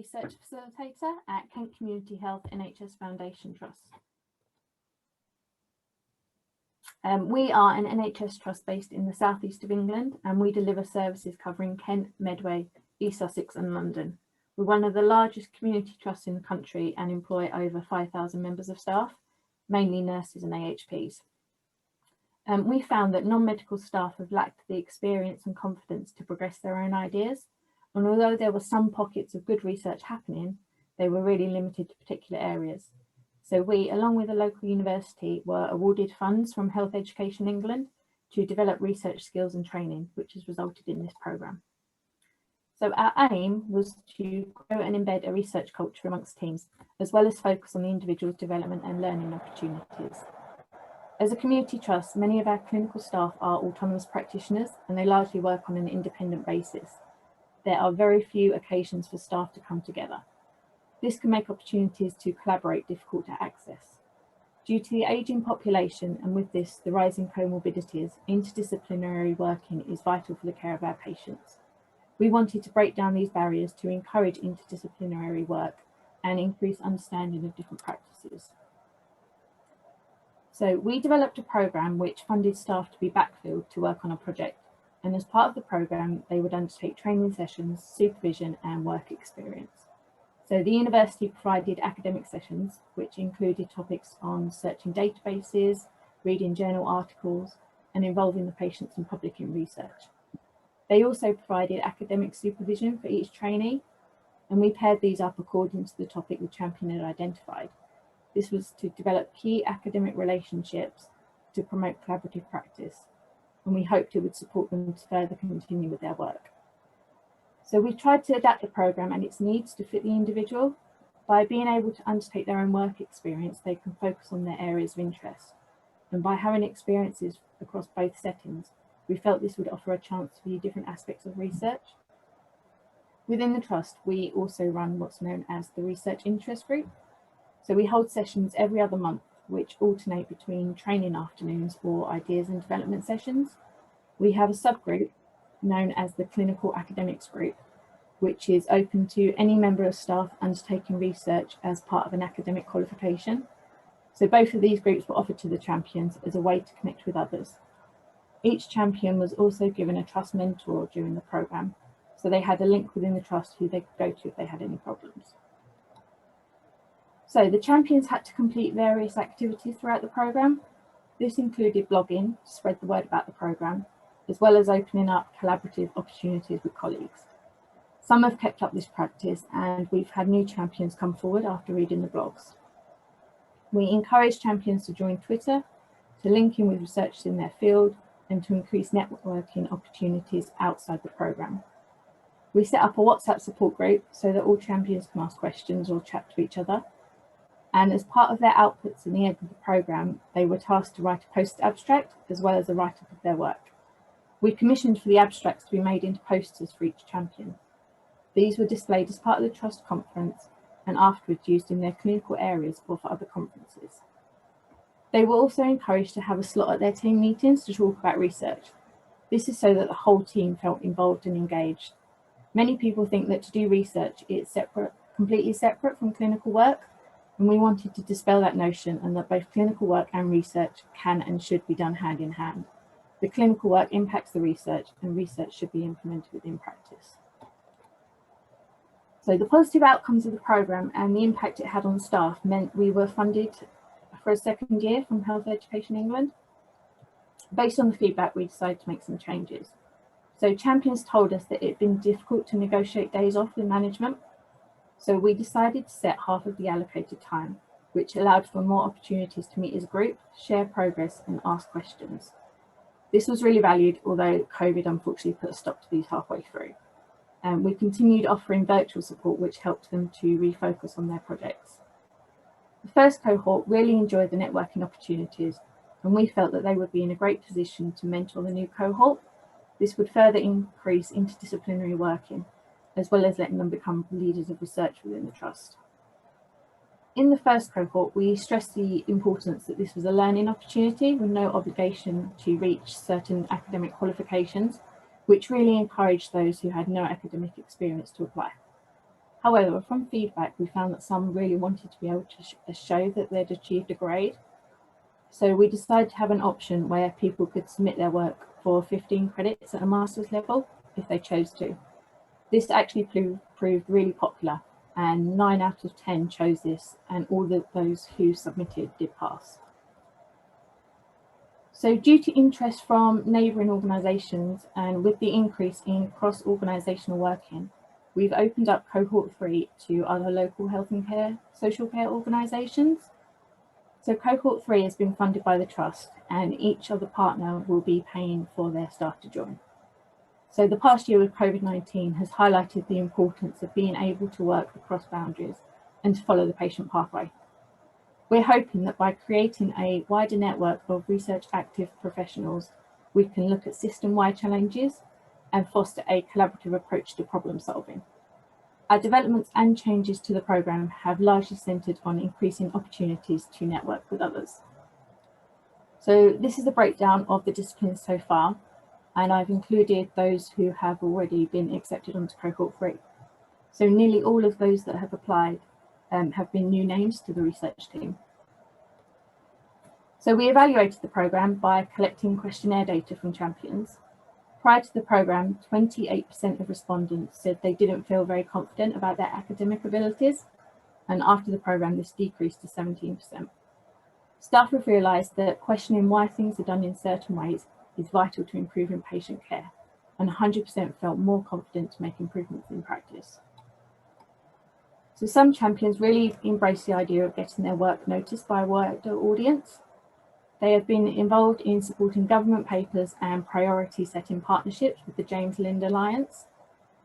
Research Facilitator at Kent Community Health NHS Foundation Trust. We are an NHS trust based in the southeast of England, and we deliver services covering Kent, Medway, East Sussex and London. We're one of the largest community trusts in the country and employ over 5,000 members of staff, mainly nurses and AHPs. We found that non-medical staff have lacked the experience and confidence to progress their own ideas, and although there were some pockets of good research happening, they were really limited to particular areas. So we, along with a local university, were awarded funds from Health Education England to develop research skills and training, which has resulted in this programme. So our aim was to grow and embed a research culture amongst teams, as well as focus on the individual's development and learning opportunities. As a community trust, many of our clinical staff are autonomous practitioners and they largely work on an independent basis. There are very few occasions for staff to come together. This can make opportunities to collaborate difficult to access. Due to the ageing population and with this the rising comorbidities, interdisciplinary working is vital for the care of our patients. We wanted to break down these barriers to encourage interdisciplinary work and increase understanding of different practices. So we developed a programme which funded staff to be backfilled to work on a project, and as part of the programme they would undertake training sessions, supervision and work experience. So the university provided academic sessions which included topics on searching databases, reading journal articles and involving the patients and public in research. They also provided academic supervision for each trainee, and we paired these up according to the topic the champion had identified. This was to develop key academic relationships to promote collaborative practice, and we hoped it would support them to further continue with their work. So we tried to adapt the programme and its needs to fit the individual. By being able to undertake their own work experience, they can focus on their areas of interest. And by having experiences across both settings, we felt this would offer a chance to view different aspects of research. Within the Trust, we also run what's known as the Research Interest Group. So we hold sessions every other month, which alternate between training afternoons or ideas and development sessions. We have a subgroup known as the Clinical Academics Group, which is open to any member of staff undertaking research as part of an academic qualification. So both of these groups were offered to the champions as a way to connect with others. Each champion was also given a trust mentor during the programme, so they had a link within the trust who they could go to if they had any problems. So the champions had to complete various activities throughout the programme. This included blogging to spread the word about the programme, as well as opening up collaborative opportunities with colleagues. Some have kept up this practice and we've had new champions come forward after reading the blogs. We encourage champions to join Twitter, to link in with researchers in their field and to increase networking opportunities outside the programme. We set up a WhatsApp support group so that all champions can ask questions or chat to each other. And as part of their outputs at the end of the programme, they were tasked to write a post abstract as well as a write-up of their work. We commissioned for the abstracts to be made into posters for each champion. These were displayed as part of the Trust conference and afterwards used in their clinical areas or for other conferences. They were also encouraged to have a slot at their team meetings to talk about research. This is so that the whole team felt involved and engaged. Many people think that to do research is completely separate from clinical work, and we wanted to dispel that notion and that both clinical work and research can and should be done hand in hand. The clinical work impacts the research and research should be implemented within practice. So the positive outcomes of the programme and the impact it had on staff meant we were funded for a second year from Health Education England. Based on the feedback, we decided to make some changes. So champions told us that it had been difficult to negotiate days off with management. So we decided to set half of the allocated time, which allowed for more opportunities to meet as a group, share progress and ask questions. This was really valued, although COVID unfortunately put a stop to these halfway through. We continued offering virtual support, which helped them to refocus on their projects. The first cohort really enjoyed the networking opportunities, and we felt that they would be in a great position to mentor the new cohort. This would further increase interdisciplinary working, as well as letting them become leaders of research within the Trust. In the first cohort, we stressed the importance that this was a learning opportunity with no obligation to reach certain academic qualifications, which really encouraged those who had no academic experience to apply. However, from feedback, we found that some really wanted to be able to show that they'd achieved a grade. So we decided to have an option where people could submit their work for 15 credits at a master's level if they chose to. This actually proved really popular, and 9 out of 10 chose this, and all those who submitted did pass. So due to interest from neighbouring organisations and with the increase in cross-organisational working, we've opened up cohort 3 to other local health and social care organisations. So cohort 3 has been funded by the Trust, and each other partner will be paying for their staff to join. So the past year with COVID-19 has highlighted the importance of being able to work across boundaries and to follow the patient pathway. We're hoping that by creating a wider network of research active professionals, we can look at system-wide challenges and foster a collaborative approach to problem solving. Our developments and changes to the programme have largely centred on increasing opportunities to network with others. So this is a breakdown of the disciplines so far, and I've included those who have already been accepted onto cohort 3. So nearly all of those that have applied have been new names to the research team. So we evaluated the programme by collecting questionnaire data from champions. Prior to the programme, 28% of respondents said they didn't feel very confident about their academic abilities, and after the programme this decreased to 17%. Staff have realised that questioning why things are done in certain ways is vital to improving patient care, and 100% felt more confident to make improvements in practice. So some champions really embrace the idea of getting their work noticed by a wider audience. They have been involved in supporting government papers and priority setting partnerships with the James Lind Alliance.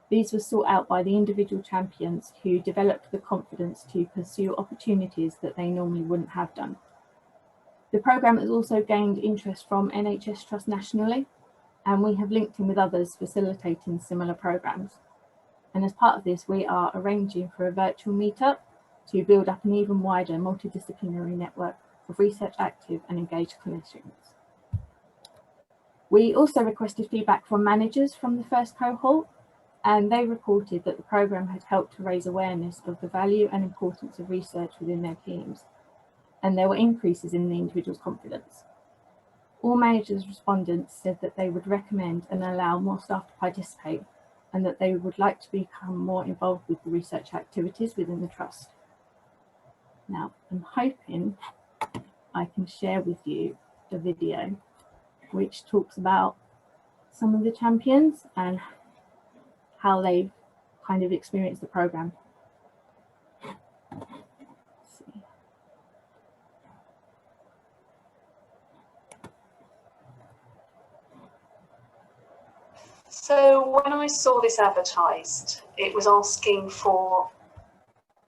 These were sought out by the individual champions who developed the confidence to pursue opportunities that they normally wouldn't have done. The programme has also gained interest from NHS Trust nationally, and we have linked in with others facilitating similar programmes. And as part of this, we are arranging for a virtual meetup to build up an even wider multidisciplinary network of research active and engaged clinicians. We also requested feedback from managers from the first cohort, and they reported that the programme had helped to raise awareness of the value and importance of research within their teams, and there were increases in the individual's confidence. All managers' respondents said that they would recommend and allow more staff to participate, and that they would like to become more involved with the research activities within the Trust. Now, I'm hoping I can share with you a video which talks about some of the champions and how they've kind of experienced the programme. So when I saw this advertised, it was asking for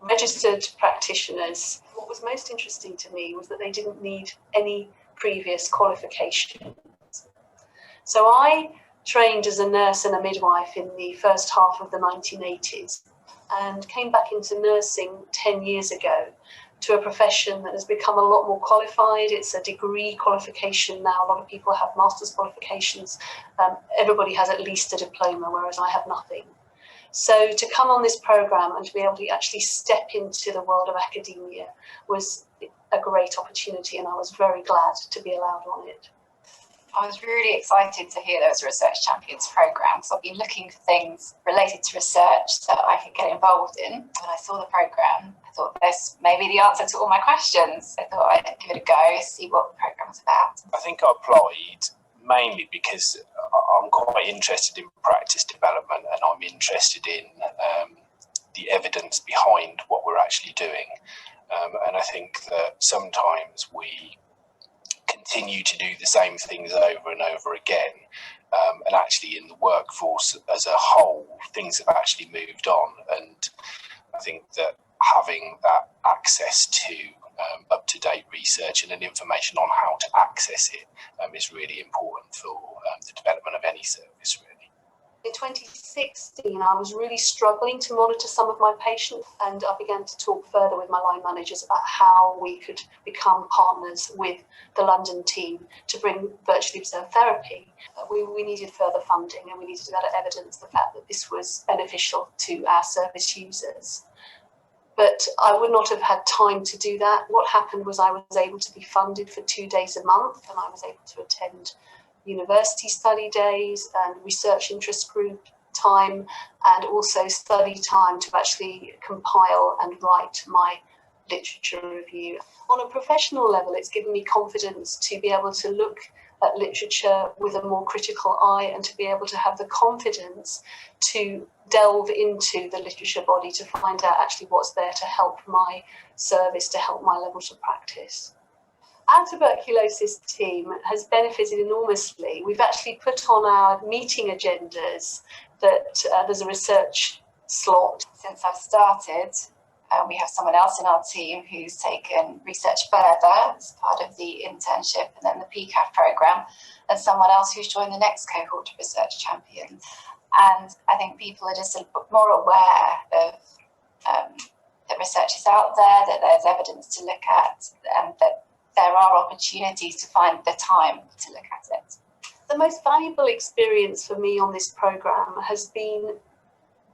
registered practitioners. What was most interesting to me was that they didn't need any previous qualifications. So I trained as a nurse and a midwife in the first half of the 1980s and came back into nursing 10 years ago to a profession that has become a lot more qualified. It's a degree qualification now. A lot of people have master's qualifications. Everybody has at least a diploma, whereas I have nothing. So to come on this programme and to be able to actually step into the world of academia was a great opportunity, and I was very glad to be allowed on it. I was really excited to hear there was a Research Champions programme, because I've been looking for things related to research that I could get involved in. When I saw the programme, I thought this may be the answer to all my questions. I thought I'd give it a go, see what the programme was about. I think I applied mainly because I'm quite interested in practice development, and I'm interested in the evidence behind what we're actually doing. And I think that sometimes we continue to do the same things over and over again, and actually in the workforce as a whole things have actually moved on, and I think that having that access to up-to-date research and information on how to access it is really important for the development of any service, really. In 2016, I was really struggling to monitor some of my patients, and I began to talk further with my line managers about how we could become partners with the London team to bring virtually observed therapy. We needed further funding, and we needed to better evidence the fact that this was beneficial to our service users. But I would not have had time to do that. What happened was I was able to be funded for 2 days a month, and I was able to attend university study days and research interest group time, and also study time to actually compile and write my literature review. On a professional level, it's given me confidence to be able to look at literature with a more critical eye, and to be able to have the confidence to delve into the literature body to find out actually what's there to help my service, to help my levels of practice. Our tuberculosis team has benefited enormously. We've actually put on our meeting agendas that there's a research slot. Since I've started, we have someone else in our team who's taken research further as part of the internship and then the PCAF programme, and someone else who's joined the next cohort of research champions. And I think people are just more aware of that research is out there, that there's evidence to look at, and that there are opportunities to find the time to look at it. The most valuable experience for me on this programme has been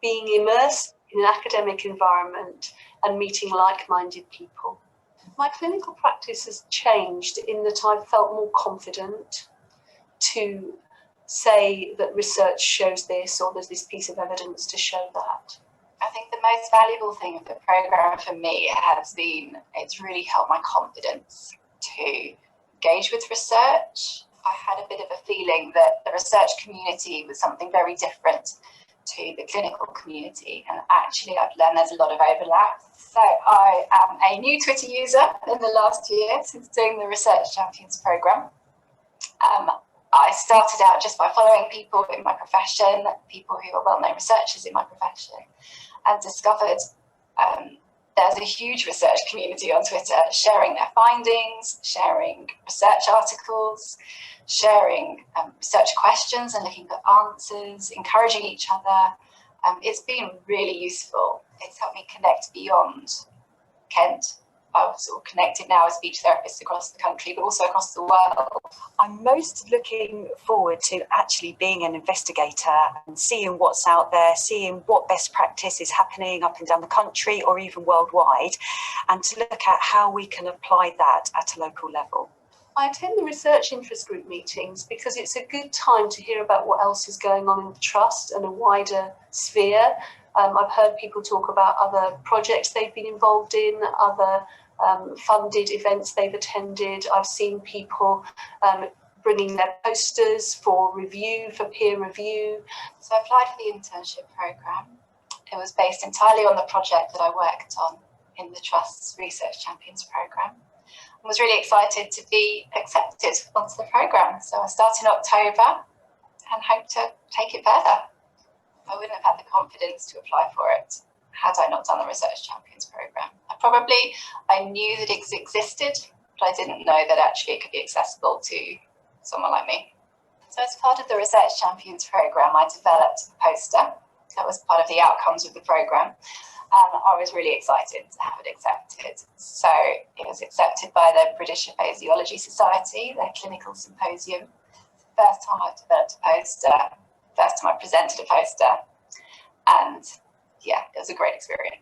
being immersed in an academic environment and meeting like-minded people. My clinical practice has changed in that I've felt more confident to say that research shows this, or there's this piece of evidence to show that. I think the most valuable thing of the programme for me has been, it's really helped my confidence to engage with research. I had a bit of a feeling that the research community was something very different to the clinical community, and actually I've learned there's a lot of overlap. So I am a new Twitter user in the last year since doing the Research Champions programme. I started out just by following people in my profession, people who are well-known researchers in my profession, and discovered there's a huge research community on Twitter sharing their findings, sharing research articles, sharing research questions and looking for answers, encouraging each other. It's been really useful. It's helped me connect beyond Kent. I've sort of connected now as speech therapists across the country, but also across the world. I'm most looking forward to actually being an investigator and seeing what's out there, seeing what best practice is happening up and down the country or even worldwide, and to look at how we can apply that at a local level. I attend the research interest group meetings because it's a good time to hear about what else is going on in the trust and a wider sphere. I've heard people talk about other projects they've been involved in, other funded events they've attended. I've seen people bringing their posters for review, for peer review. So I applied for the internship programme. It was based entirely on the project that I worked on in the Trust's Research Champions programme. I was really excited to be accepted onto the programme. So I start in October and hope to take it further. I wouldn't have had the confidence to apply for it had I not done the Research Champions programme. I knew that it existed, but I didn't know that actually it could be accessible to someone like me. So as part of the Research Champions programme, I developed a poster that was part of the outcomes of the programme. I was really excited to have it accepted. So it was accepted by the British Physiology Society, their clinical symposium. First time I developed a poster, first time I presented a poster, and yeah, it was a great experience.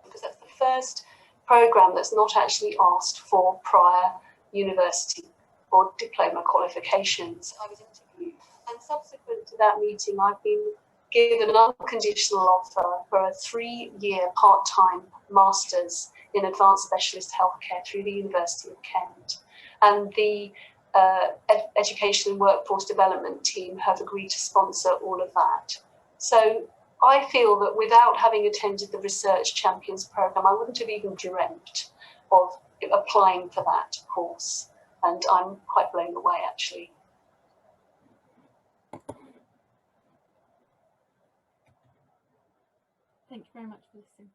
Because that's the first programme that's not actually asked for prior university or diploma qualifications. I was interviewed, and subsequent to that meeting, I've been given an unconditional offer for a 3-year part-time master's in advanced specialist healthcare through the University of Kent. And the Education and Workforce Development team have agreed to sponsor all of that. So I feel that without having attended the Research Champions programme, I wouldn't have even dreamt of applying for that course. And I'm quite blown away, actually. Thank you very much for listening.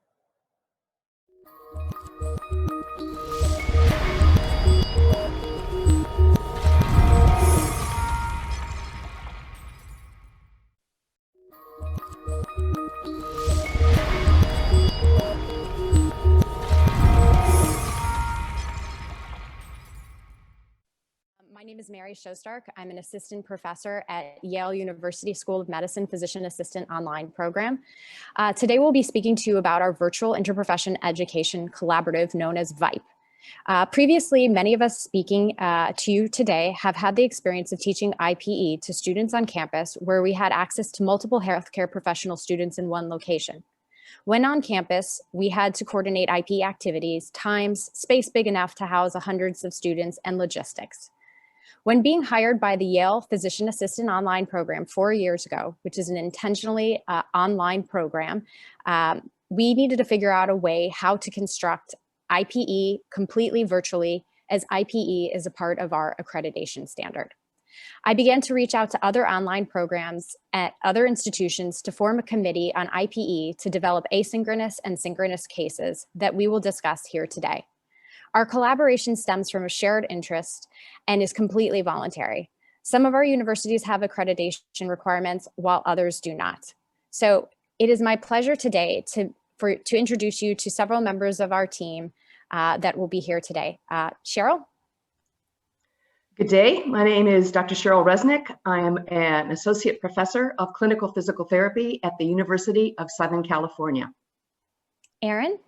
My name is Mary Showstark. I'm an assistant professor at Yale University School of Medicine Physician Assistant Online program. Today we'll be speaking to you about our virtual interprofession education collaborative known as Vipe. Previously, many of us speaking to you today have had the experience of teaching IPE to students on campus where we had access to multiple healthcare professional students in one location. When on campus, we had to coordinate IPE activities, times, space big enough to house hundreds of students, and logistics. When being hired by the Yale Physician Assistant Online program 4 years ago, which is an intentionally online program, we needed to figure out a way how to construct IPE completely virtually, as IPE is a part of our accreditation standard. I began to reach out to other online programs at other institutions to form a committee on IPE to develop asynchronous and synchronous cases that we will discuss here today. Our collaboration stems from a shared interest and is completely voluntary. Some of our universities have accreditation requirements while others do not. So it is my pleasure today to introduce you to several members of our team that will be here today. Cheryl? Good day. My name is Dr. Cheryl Resnick. I am an associate professor of clinical physical therapy at the University of Southern California. Erin?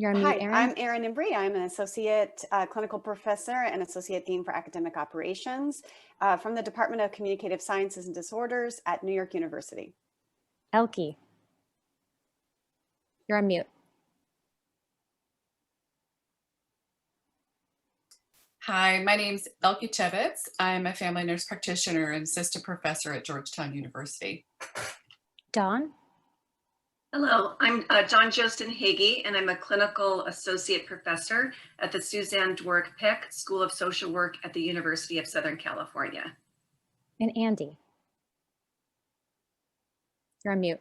You're on mute, Erin. Hi, I'm Erin Embry. I'm an associate clinical professor and associate dean for academic operations from the Department of Communicative Sciences and Disorders at New York University. Elke? You're on mute. Hi, my name's Elke Chevitz. I'm a family nurse practitioner and assistant professor at Georgetown University. Dawn? Hello, I'm John Jostin Hagee, and I'm a clinical associate professor at the Suzanne Dwork Peck School of Social Work at the University of Southern California. And Andy? You're on mute.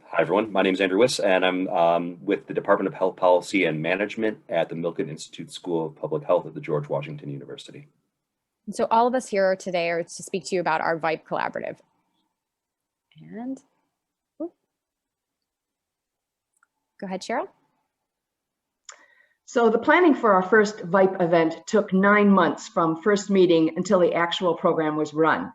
Hi, everyone. My name is Andrew Wiss, and I'm with the Department of Health Policy and Management at the Milken Institute School of Public Health at the George Washington University. And so all of us here today are to speak to you about our Vipe collaborative. And go ahead, Cheryl. So the planning for our first Vipe event took 9 months from first meeting until the actual program was run.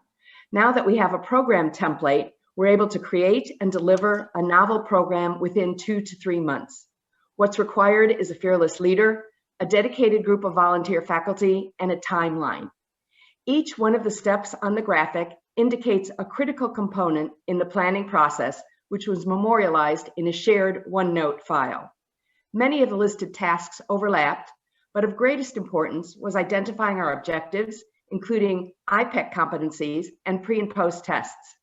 Now that we have a program template, we're able to create and deliver a novel program within 2 to 3 months. What's required is a fearless leader, a dedicated group of volunteer faculty, and a timeline. Each one of the steps on the graphic indicates a critical component in the planning process, which was memorialized in a shared OneNote file. Many of the listed tasks overlapped, but of greatest importance was identifying our objectives, including IPEC competencies and pre and post tests.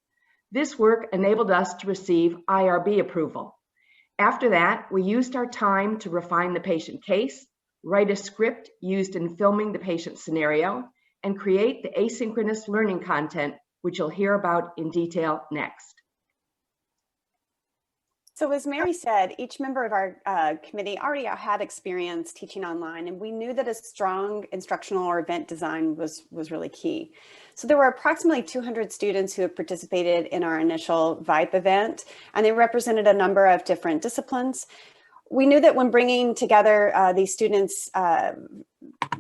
This work enabled us to receive IRB approval. After that, we used our time to refine the patient case, write a script used in filming the patient scenario, and create the asynchronous learning content, which you'll hear about in detail next. So as Mary said, each member of our committee already had experience teaching online, and we knew that a strong instructional or event design was really key. So there were approximately 200 students who have participated in our initial Vipe event, and they represented a number of different disciplines. We knew that when bringing together these students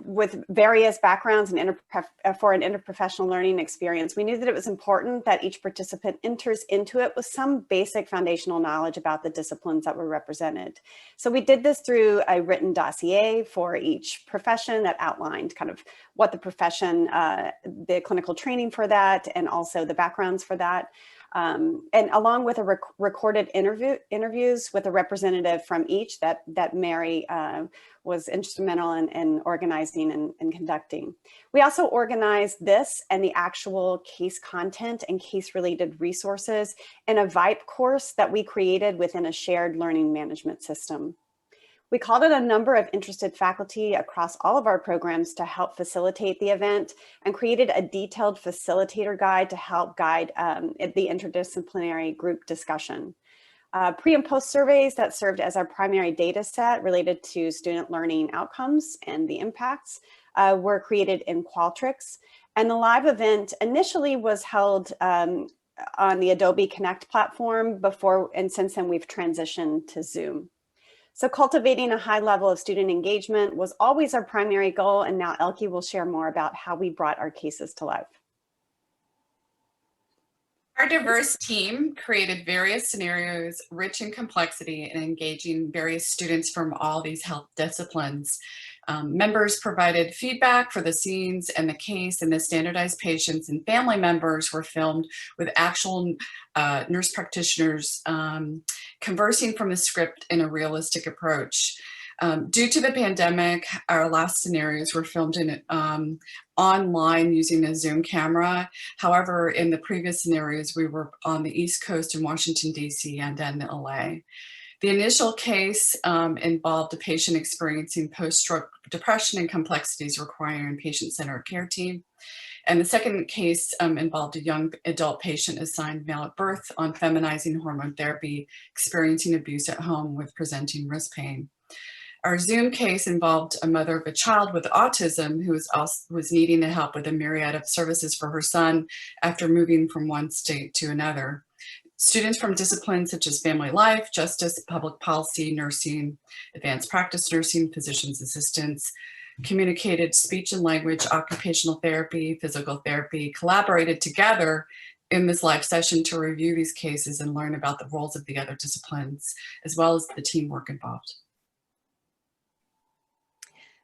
with various backgrounds and for an interprofessional learning experience, we knew that it was important that each participant enters into it with some basic foundational knowledge about the disciplines that were represented. So we did this through a written dossier for each profession that outlined kind of what the profession, the clinical training for that, and also the backgrounds for that. And along with a recorded interviews with a representative from each that Mary was instrumental in organizing and conducting. We also organized this and the actual case content and case related resources in a Vipe course that we created within a shared learning management system. We called in a number of interested faculty across all of our programs to help facilitate the event and created a detailed facilitator guide to help guide the interdisciplinary group discussion. Pre and post surveys that served as our primary data set related to student learning outcomes and the impacts were created in Qualtrics. And the live event initially was held on the Adobe Connect platform before, and since then we've transitioned to Zoom. So cultivating a high level of student engagement was always our primary goal, and now Elke will share more about how we brought our cases to life. Our diverse team created various scenarios rich in complexity and engaging various students from all these health disciplines. Members provided feedback for the scenes and the case, and the standardized patients and family members were filmed with actual nurse practitioners conversing from the script in a realistic approach. Due to the pandemic, our last scenarios were filmed in online using a Zoom camera. However, in the previous scenarios, we were on the East Coast in Washington, D.C. and in LA. The initial case involved a patient experiencing post-stroke depression and complexities requiring a patient-centered care team. And the second case involved a young adult patient assigned male at birth on feminizing hormone therapy, experiencing abuse at home with presenting wrist pain. Our Zoom case involved a mother of a child with autism who was needing the help with a myriad of services for her son after moving from one state to another. Students from disciplines such as family life, justice, public policy, nursing, advanced practice nursing, physician's assistants, communicated speech and language, occupational therapy, physical therapy, collaborated together in this live session to review these cases and learn about the roles of the other disciplines, as well as the teamwork involved.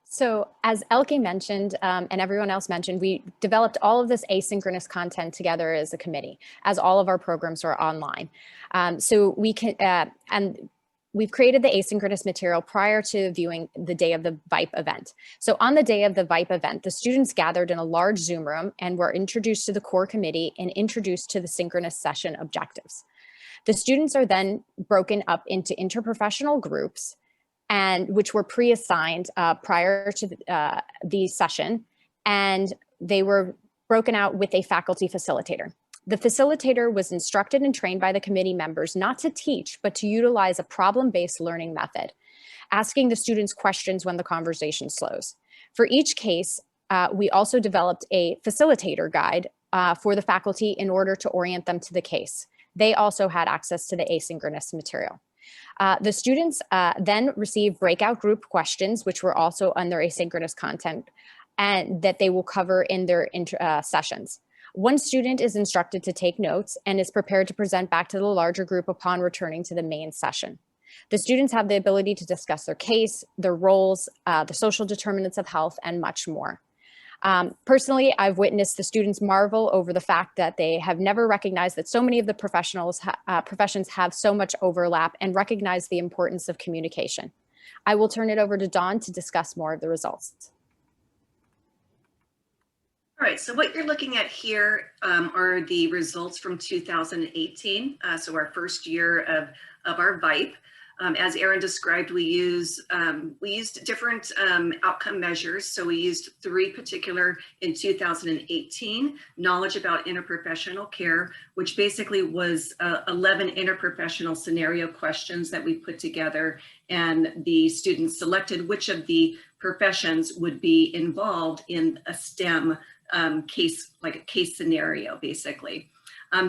So as Elke mentioned, and everyone else mentioned, we developed all of this asynchronous content together as a committee, as all of our programs are online. So we can, and we've created the asynchronous material prior to viewing the day of the Vipe event. So on the day of the Vipe event, the students gathered in a large Zoom room and were introduced to the core committee and introduced to the synchronous session objectives. The students are then broken up into interprofessional groups, and which were pre-assigned prior to the session, and they were broken out with a faculty facilitator. The facilitator was instructed and trained by the committee members not to teach, but to utilize a problem-based learning method, asking the students questions when the conversation slows. For each case, we also developed a facilitator guide for the faculty in order to orient them to the case. They also had access to the asynchronous material. The students then received breakout group questions, which were also on their asynchronous content, and that they will cover in their sessions. One student is instructed to take notes and is prepared to present back to the larger group upon returning to the main session. The students have the ability to discuss their case, their roles, the social determinants of health, and much more. Personally, I've witnessed the students marvel over the fact that they have never recognized that so many of the professions have so much overlap and recognize the importance of communication. I will turn it over to Dawn to discuss more of the results. All right, so what you're looking at here are the results from 2018, so our first year of our Vipe. As Erin described, we used different outcome measures. So we used 3 particular in 2018, knowledge about interprofessional care, which basically was 11 interprofessional scenario questions that we put together, and the students selected which of the professions would be involved in a STEM case, like a case scenario, basically.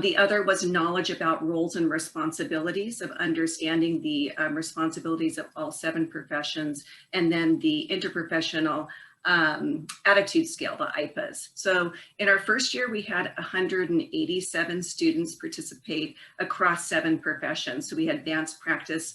The other was knowledge about roles and responsibilities, of understanding the responsibilities of all 7 professions, and then the interprofessional attitude scale, the IPEs. So in our first year, we had 187 students participate across 7 professions. So we had advanced practice,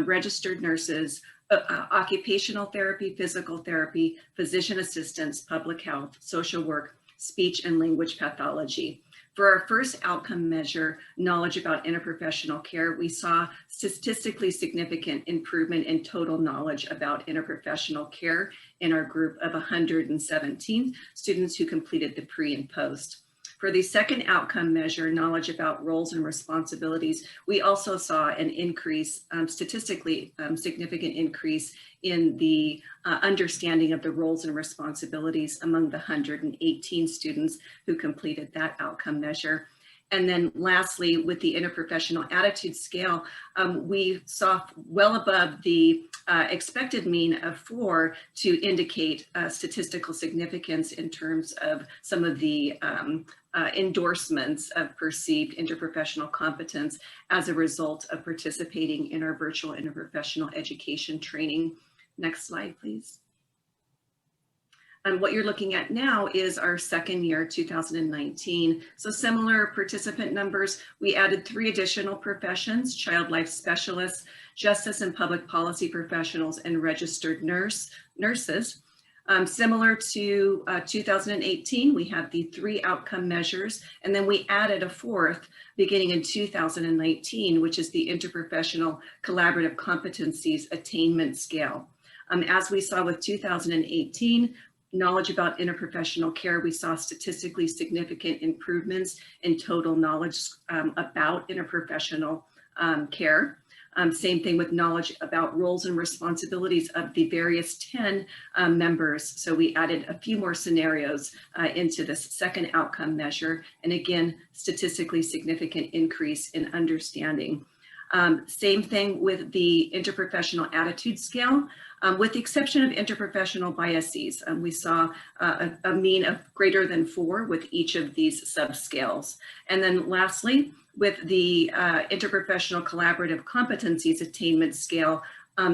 registered nurses, occupational therapy, physical therapy, physician assistants, public health, social work, speech and language pathology. For our first outcome measure, knowledge about interprofessional care, we saw statistically significant improvement in total knowledge about interprofessional care in our group of 117 students who completed the pre and post. For the second outcome measure, knowledge about roles and responsibilities, we also saw an increase, statistically significant increase in the understanding of the roles and responsibilities among the 118 students who completed that outcome measure. And then lastly, with the interprofessional attitude scale, we saw well above the expected mean of 4 to indicate statistical significance in terms of some of the endorsements of perceived interprofessional competence as a result of participating in our virtual interprofessional education training. Next slide, please. And what you're looking at now is our second year, 2019. So similar participant numbers, we added 3 additional professions: child life specialists, justice and public policy professionals, and registered nurses. Similar to 2018, we have the 3 outcome measures, and then we added a 4th beginning in 2019, which is the Interprofessional Collaborative Competencies Attainment Scale. As we saw with 2018, knowledge about interprofessional care, we saw statistically significant improvements in total knowledge about interprofessional care. Same thing with knowledge about roles and responsibilities of the various 10 members. So we added a few more scenarios into this second outcome measure. And again, statistically significant increase in understanding. Same thing with the interprofessional attitude scale. With the exception of interprofessional biases, we saw a mean of greater than 4 with each of these subscales. And then lastly, with the interprofessional collaborative competencies attainment scale,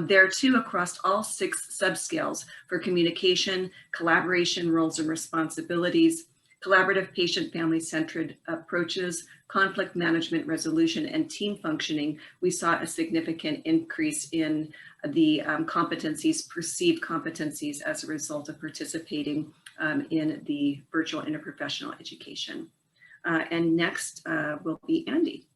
there too across all 6 subscales for communication, collaboration, roles and responsibilities, collaborative patient family-centered approaches, conflict management resolution, and team functioning, we saw a significant increase in the competencies, perceived competencies as a result of participating in the virtual interprofessional education. And next will be Andy.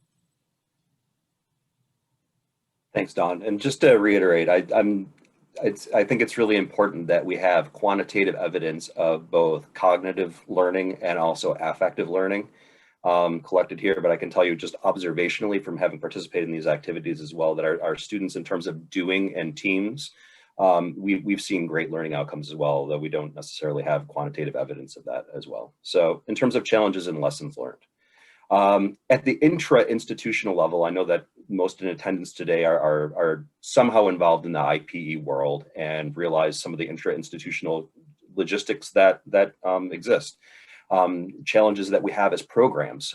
Thanks, Dawn. And just to reiterate, I think it's really important that we have quantitative evidence of both cognitive learning and also affective learning collected here, but I can tell you just observationally from having participated in these activities as well, that our students, in terms of doing and teams, we've seen great learning outcomes as well, though we don't necessarily have quantitative evidence of that as well. So in terms of challenges and lessons learned. At the intra-institutional level, I know that most in attendance today are somehow involved in the IPE world and realize some of the intra-institutional logistics that exist. Challenges that we have as programs,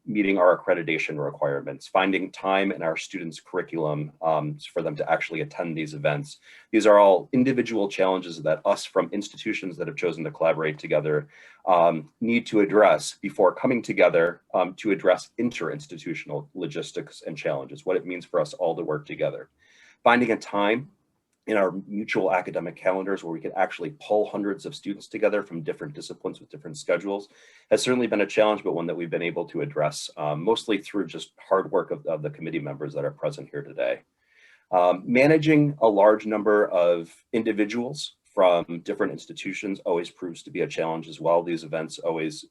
meeting our accreditation requirements, finding time in our students' curriculum for them to actually attend these events. These are all individual challenges that us from institutions that have chosen to collaborate together need to address before coming together to address inter-institutional logistics and challenges, what it means for us all to work together. Finding a time in our mutual academic calendars where we could actually pull hundreds of students together from different disciplines with different schedules has certainly been a challenge, but one that we've been able to address mostly through just hard work of the committee members that are present here today. Managing a large number of individuals from different institutions always proves to be a challenge as well. These events always,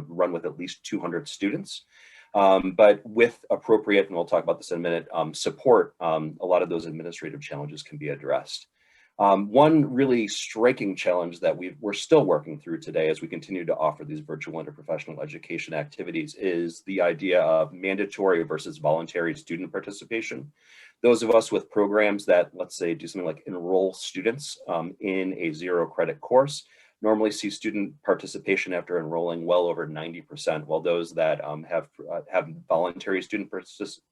run with at least 200 students. But with appropriate, and we'll talk about this in a minute, support, a lot of those administrative challenges can be addressed. One really striking challenge that we're still working through today as we continue to offer these virtual interprofessional education activities is the idea of mandatory versus voluntary student participation. Those of us with programs that, let's say, do something like enroll students in a 0 credit course normally see student participation after enrolling well over 90%, while those that have voluntary student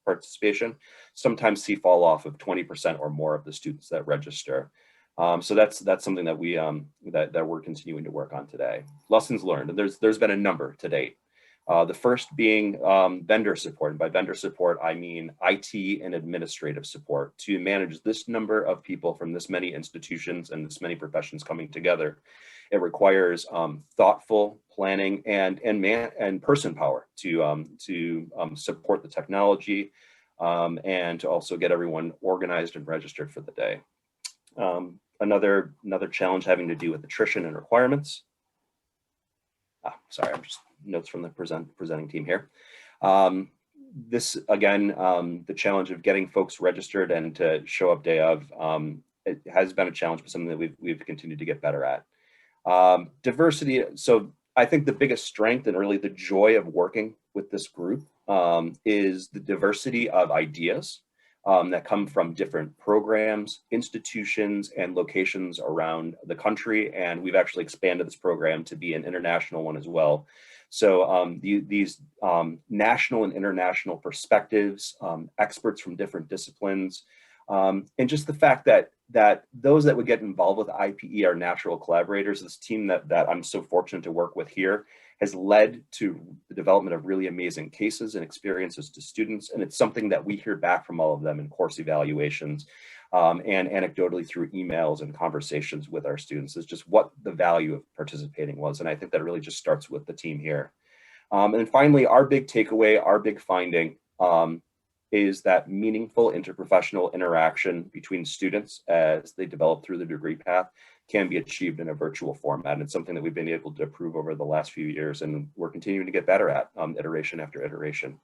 participation sometimes see fall off of 20% or more of the students that register. So that's something that we're continuing to work on today. Lessons learned, and there's been a number to date. The first being vendor support, and by vendor support I mean IT and administrative support to manage this number of people from this many institutions and this many professions coming together. It requires thoughtful planning and person power to support the technology and to also get everyone organized and registered for the day. Another challenge having to do with attrition and requirements. Sorry, I'm just notes from the presenting team here. This again, the challenge of getting folks registered and to show up day of, it has been a challenge, but something that we've continued to get better at. Diversity. So I think the biggest strength and really the joy of working with this group is the diversity of ideas that come from different programs, institutions, and locations around the country. And we've actually expanded this program to be an international one as well. So these national and international perspectives, experts from different disciplines, and just the fact that those that would get involved with IPE are natural collaborators. This team that I'm so fortunate to work with here has led to the development of really amazing cases and experiences to students. And it's something that we hear back from all of them in course evaluations and anecdotally through emails and conversations with our students, is just what the value of participating was. And I think that really just starts with the team here. And finally, our big takeaway, our big finding is that meaningful interprofessional interaction between students as they develop through the degree path can be achieved in a virtual format. And it's something that we've been able to improve over the last few years, and we're continuing to get better at iteration after iteration.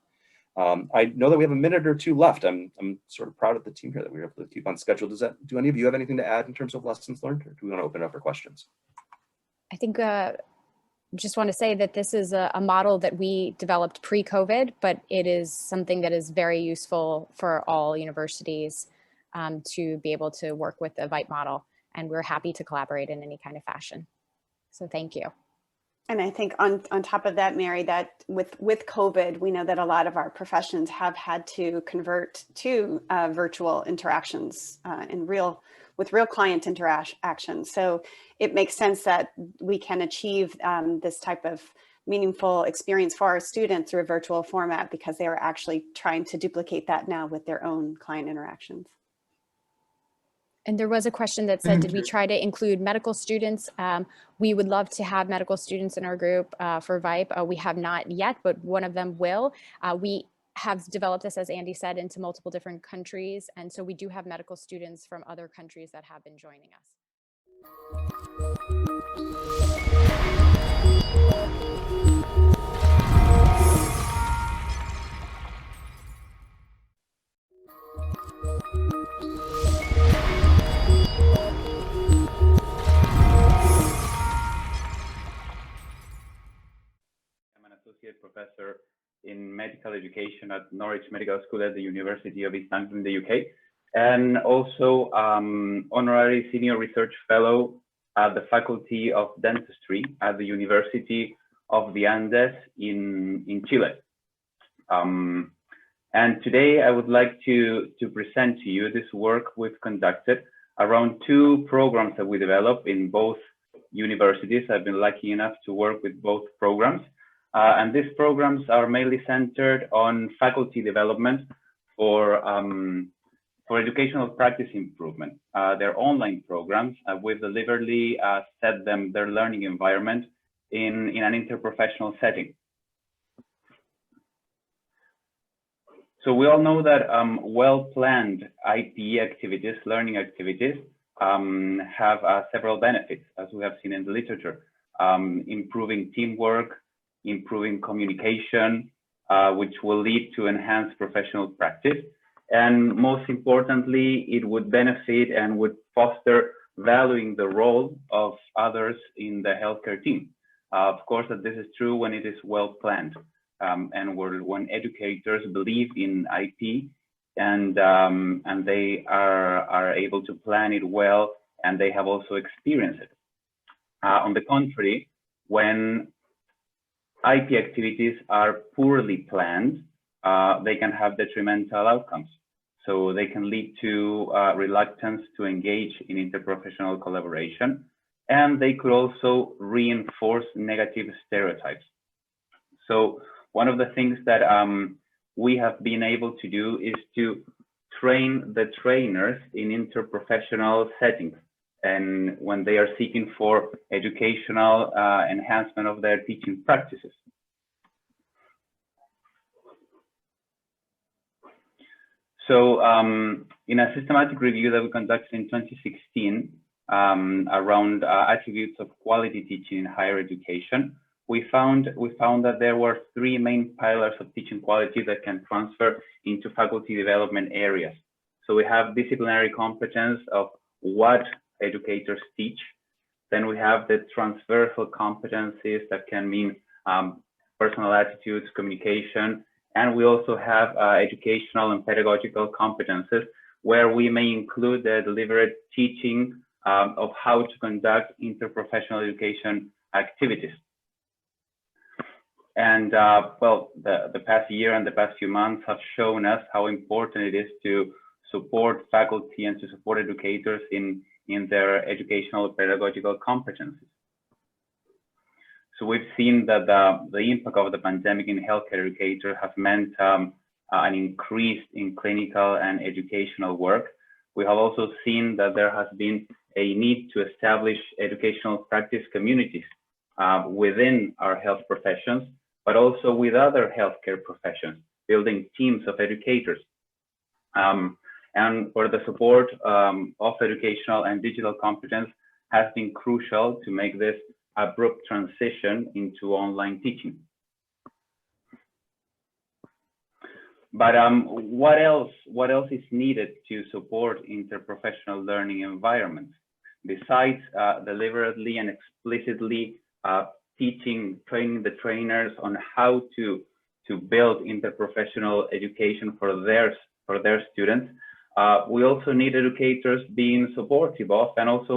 I know that we have a minute or two left. I'm sort of proud of the team here that we were able to keep on schedule. Do any of you have anything to add in terms of lessons learned, or do we want to open it up for questions? I think just want to say that this is a model that we developed pre-COVID, but it is something that is very useful for all universities to be able to work with the Vipe model. And we're happy to collaborate in any kind of fashion. So thank you. And I think on top of that, Mary, that with COVID, we know that a lot of our professions have had to convert to virtual interactions with real client interaction. So it makes sense that we can achieve this type of meaningful experience for our students through a virtual format, because they are actually trying to duplicate that now with their own client interactions. And there was a question that said, did we try to include medical students? We would love to have medical students in our group for Vipe. We have not yet, but one of them will. We have developed this, as Andy said, into multiple different countries. And so we do have medical students from other countries that have been joining us. I'm an associate professor in medical education at Norwich Medical School at the University of East Anglia in the UK, and also honorary senior research fellow at the Faculty of Dentistry at the University of the Andes in Chile. And today I would like to present to you this work we've conducted around two programs that we developed in both universities. I've been lucky enough to work with both programs. And these programs are mainly centered on faculty development for educational practice improvement. They're online programs. We've deliberately set them their learning environment in an interprofessional setting. So we all know that well-planned IPE activities, learning activities, have several benefits, as we have seen in the literature, improving teamwork, improving communication, which will lead to enhanced professional practice. And most importantly, it would benefit and would foster valuing the role of others in the healthcare team. Of course, that this is true when it is well planned, and when educators believe in IP and they are able to plan it well, and they have also experienced it. On the contrary, when IP activities are poorly planned, they can have detrimental outcomes. So they can lead to reluctance to engage in interprofessional collaboration, and they could also reinforce negative stereotypes. So one of the things that we have been able to do is to train the trainers in interprofessional settings, and when they are seeking for educational enhancement of their teaching practices. So in a systematic review that we conducted in 2016 around attributes of quality teaching in higher education, we found that there were three main pillars of teaching quality that can transfer into faculty development areas. So we have disciplinary competence of what educators teach. Then we have the transversal competencies that can mean personal attitudes, communication, and we also have educational and pedagogical competences, where we may include the deliberate teaching of how to conduct interprofessional education activities. And well, the past year and the past few months have shown us how important it is to support faculty and to support educators in their educational pedagogical competencies. So we've seen that the impact of the pandemic in healthcare educators has meant an increase in clinical and educational work. We have also seen that there has been a need to establish educational practice communities within our health professions, but also with other healthcare professions, building teams of educators. And for the support of educational and digital competence has been crucial to make this abrupt transition into online teaching. But what else is needed to support interprofessional learning environments besides deliberately and explicitly training the trainers on how to build interprofessional education for their students? We also need educators being supportive of, and also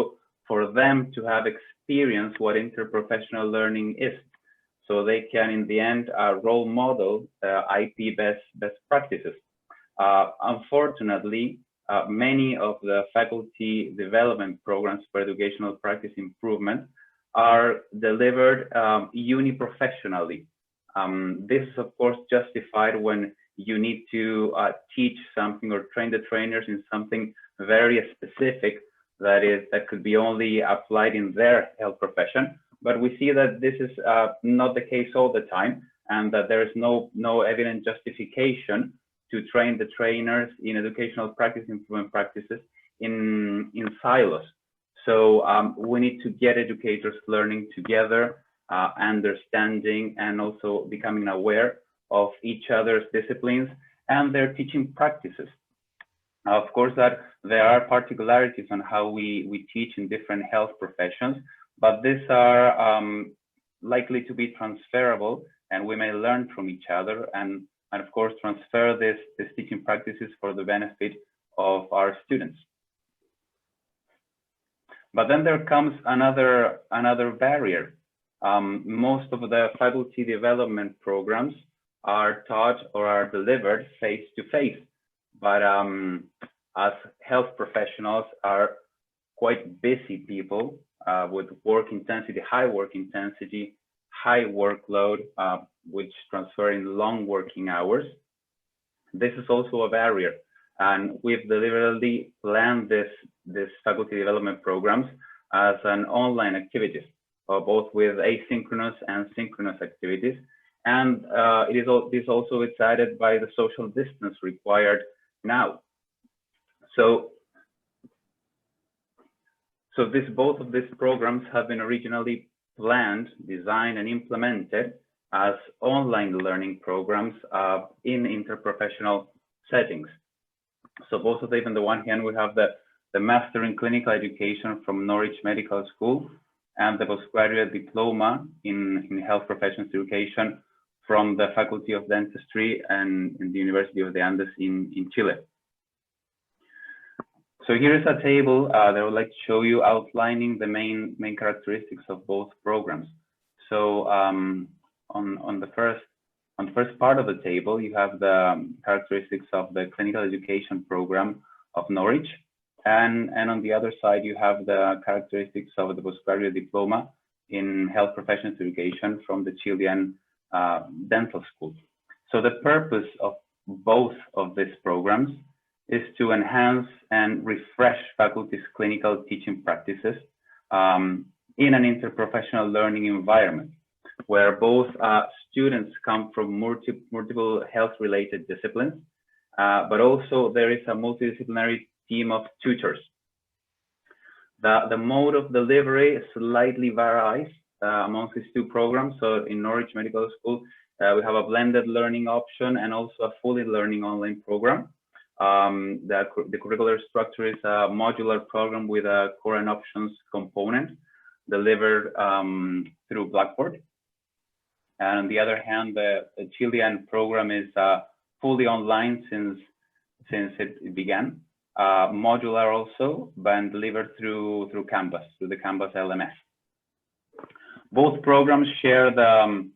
for them to have experience what interprofessional learning is, so they can in the end role model IPE best practices. Unfortunately, many of the faculty development programs for educational practice improvement are delivered uniprofessionally. This is of course justified when you need to teach something or train the trainers in something very specific that could be only applied in their health profession. But we see that this is not the case all the time, and that there is no evident justification to train the trainers in educational practice improvement practices in silos. So we need to get educators learning together, understanding, and also becoming aware of each other's disciplines and their teaching practices. Of course, that there are particularities on how we teach in different health professions, but these are likely to be transferable, and we may learn from each other and of course transfer these teaching practices for the benefit of our students. But then there comes another barrier. Most of the faculty development programs are taught or are delivered face-to-face, but as health professionals are quite busy people with work intensity, high work intensity, high workload, which transfer in long working hours. This is also a barrier, and we've deliberately planned this faculty development programs as an online activities, both with asynchronous and synchronous activities. And it is also excited by the social distance required now. So both of these programs have been originally planned, designed, and implemented as online learning programs in interprofessional settings. So both of them, on the one hand, we have the Master in Clinical Education from Norwich Medical School and the Postgraduate Diploma in Health Professions Education from the Faculty of Dentistry and in the University of the Andes in Chile. So here is a table that I would like to show you, outlining the main characteristics of both programs. So on the first part of the table, you have the characteristics of the Clinical Education program of Norwich, and on the other side you have the characteristics of the Postgraduate Diploma in Health Professions Education from the Chilean Dental School. So the purpose of both of these programs is to enhance and refresh faculty's clinical teaching practices in an interprofessional learning environment, where both students come from multiple health-related disciplines, but also there is a multidisciplinary team of tutors. The mode of delivery slightly varies amongst these two programs. So in Norwich Medical School, we have a blended learning option and also a fully learning online program. The curricular structure is a modular program with a core and options component. delivered through Blackboard. And on the other hand, the Chilean program is fully online since it began. Modular also, but delivered through Canvas, through the Canvas LMS. Both programs share the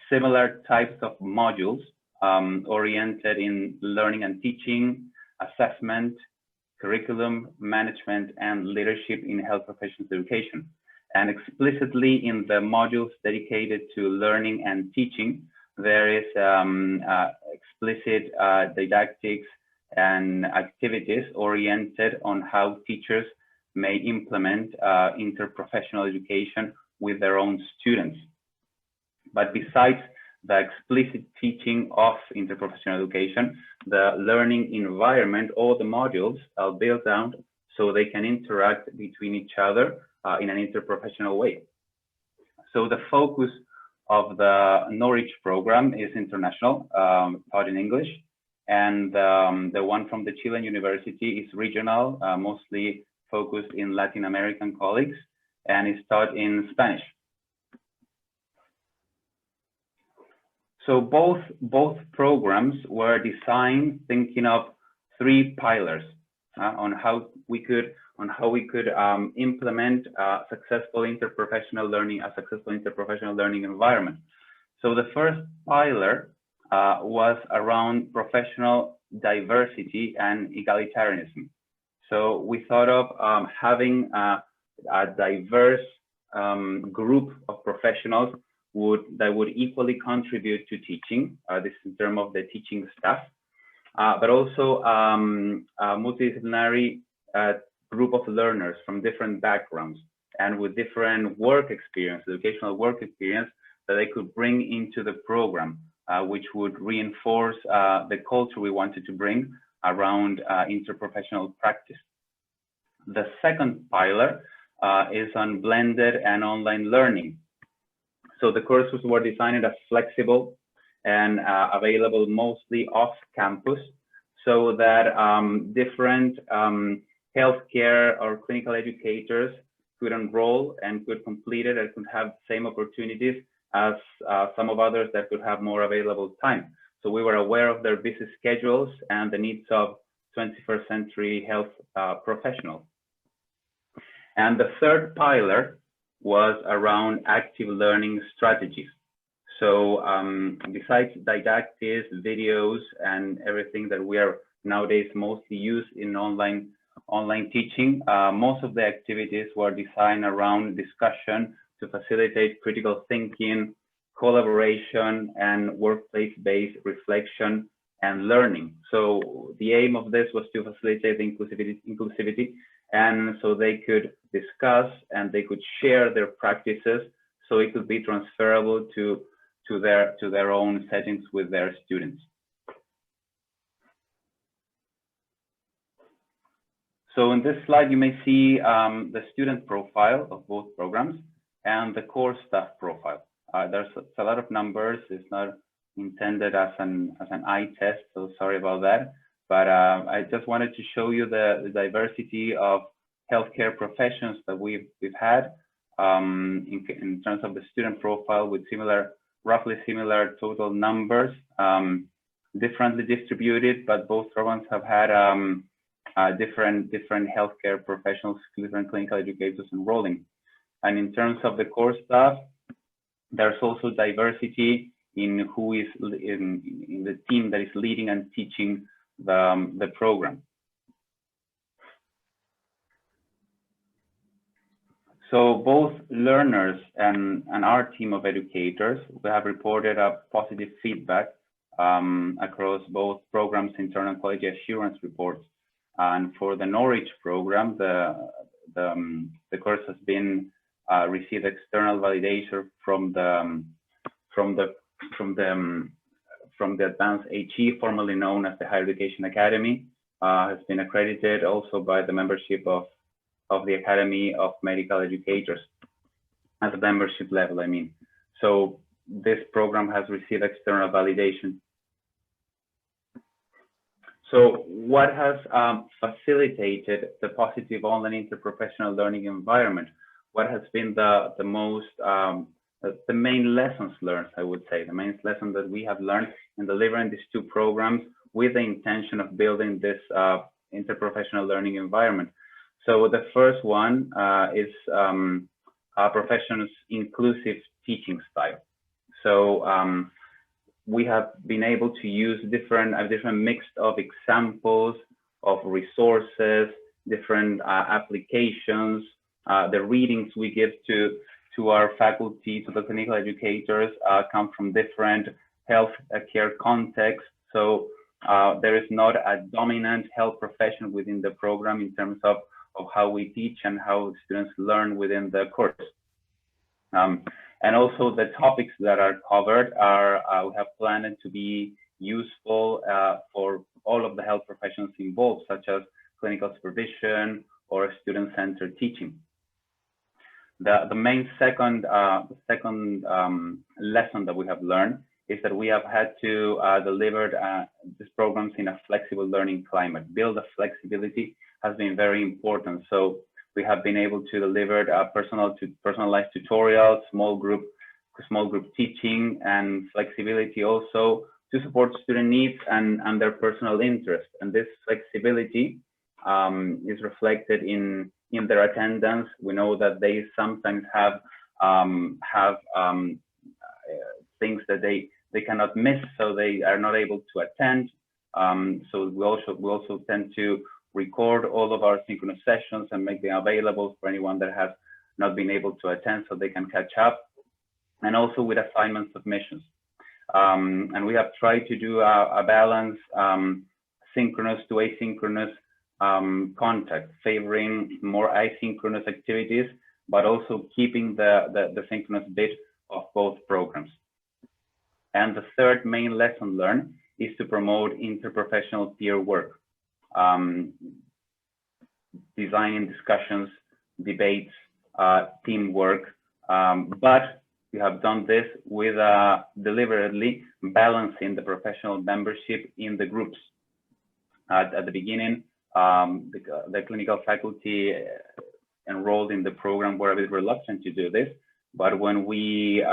similar types of modules oriented in learning and teaching, assessment, curriculum management, and leadership in health professions education. And explicitly in the modules dedicated to learning and teaching, there is explicit didactics and activities oriented on how teachers may implement interprofessional education with their own students. But besides the explicit teaching of interprofessional education, the learning environment, all the modules are built out so they can interact between each other in an interprofessional way. So the focus of the Norwich program is international, taught in English, and the one from the Chilean University is regional, mostly focused in Latin American colleagues, and is taught in Spanish. So both programs were designed thinking of three pillars on how we could implement successful interprofessional learning environment. So the first pillar was around professional diversity and egalitarianism. So we thought of having a diverse group of professionals that would equally contribute to teaching. This is in terms of the teaching staff, but also a multidisciplinary group of learners from different backgrounds and with different work experience, educational work experience that they could bring into the program, which would reinforce the culture we wanted to bring around interprofessional practice. The second pillar is on blended and online learning. So the courses were designed as flexible and available mostly off campus, so that different healthcare or clinical educators could enroll and could complete it and could have the same opportunities as some of others that could have more available time. So we were aware of their busy schedules and the needs of 21st century health professionals. And the third pillar was around active learning strategies. So besides didactics, videos, and everything that we are nowadays mostly used in online teaching, most of the activities were designed around discussion to facilitate critical thinking, collaboration, and workplace-based reflection and learning. So the aim of this was to facilitate the inclusivity, and so they could discuss and they could share their practices, so it could be transferable to their own settings with their students. So in this slide, you may see the student profile of both programs and the core staff profile. There's a lot of numbers. It's not intended as an eye test, so sorry about that. But I just wanted to show you the diversity of healthcare professions that we've had in terms of the student profile, with roughly similar total numbers, differently distributed, but both programs have had different healthcare professionals, different clinical educators enrolling. And in terms of the core staff, there's also diversity in who is in the team that is leading and teaching the program. So both learners and our team of educators, we have reported a positive feedback across both programs' internal quality assurance reports. And for the Norwich program, the course has been received external validation from the Advanced HE, formerly known as the Higher Education Academy, has been accredited also by the membership of the Academy of Medical Educators at the membership level, I mean. So this program has received external validation. So what has facilitated the positive online interprofessional learning environment? what has been the main lessons learned, I would say, the main lesson that we have learned in delivering these two programs with the intention of building this interprofessional learning environment. So the first one is our profession's inclusive teaching style. So we have been able to use a different mix of examples, of resources, different applications. The readings we give to our faculty, to the clinical educators, come from different health care contexts. So there is not a dominant health profession within the program in terms of how we teach and how students learn within the course. And also the topics that are covered are, we have planned to be useful for all of the health professions involved, such as clinical supervision or student-centered teaching. The main second lesson that we have learned is that we have had to deliver these programs in a flexible learning climate. Build of flexibility has been very important. So we have been able to deliver personalized tutorials, small group teaching, and flexibility also to support student needs and their personal interests. And this flexibility is reflected in their attendance. We know that they sometimes have things that they cannot miss, so they are not able to attend. So we also tend to record all of our synchronous sessions and make them available for anyone that has not been able to attend, so they can catch up, and also with assignment submissions. And we have tried to do a balance, synchronous to asynchronous contact, favoring more asynchronous activities, but also keeping the synchronous bit of both programs. And the third main lesson learned is to promote interprofessional peer work, designing discussions, debates, teamwork, but we have done this with deliberately balancing the professional membership in the groups. At the beginning, the clinical faculty enrolled in the program were a bit reluctant to do this, but when we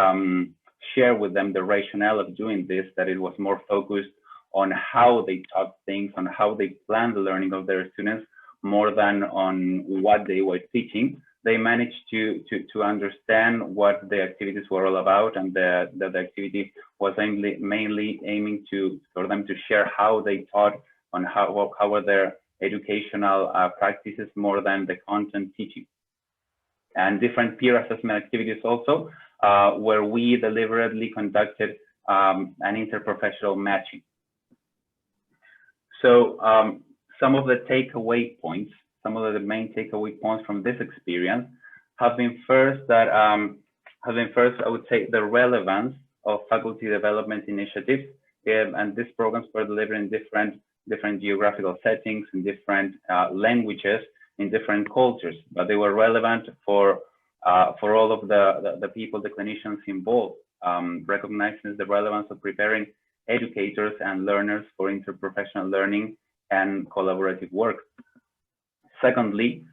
share with them the rationale of doing this, that it was more focused on how they taught things, on how they planned the learning of their students, more than on what they were teaching, they managed to understand what the activities were all about, and the activity was mainly aiming for them to share how they taught, on how were their educational practices, more than the content teaching. And different peer assessment activities also, where we deliberately conducted an interprofessional matching. So some of the takeaway points, some of the main takeaway points from this experience have been first, I would say, the relevance of faculty development initiatives, and these programs were delivered in different geographical settings, in different languages, in different cultures, but they were relevant for all of the people, the clinicians involved, recognizing the relevance of preparing educators and learners for interprofessional learning and collaborative work. Secondly,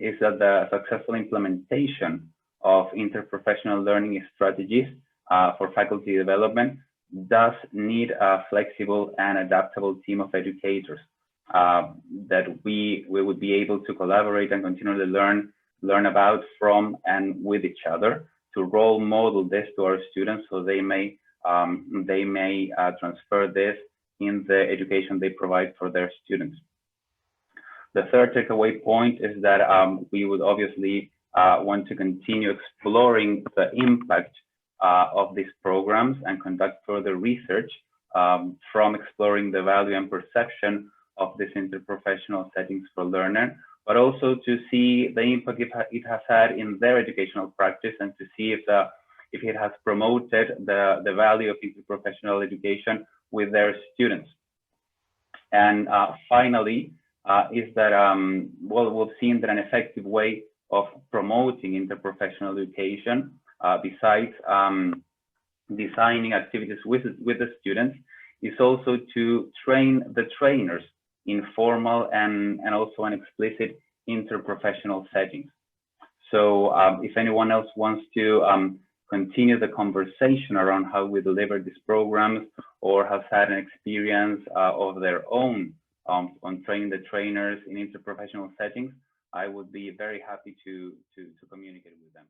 is that the successful implementation of interprofessional learning strategies for faculty development does need a flexible and adaptable team of educators that we would be able to collaborate and continually learn about, from, and with each other, to role model this to our students, so they may transfer this in the education they provide for their students. The third takeaway point is that we would obviously want to continue exploring the impact of these programs and conduct further research from exploring the value and perception of these interprofessional settings for learners, but also to see the impact it has had in their educational practice, and to see if it has promoted the value of interprofessional education with their students. And finally, is that, well, we've seen that an effective way of promoting interprofessional education, besides designing activities with the students, is also to train the trainers in formal and also an explicit interprofessional settings. So if anyone else wants to continue the conversation around how we deliver these programs, or has had an experience of their own on training the trainers in interprofessional settings, I would be very happy to communicate with them.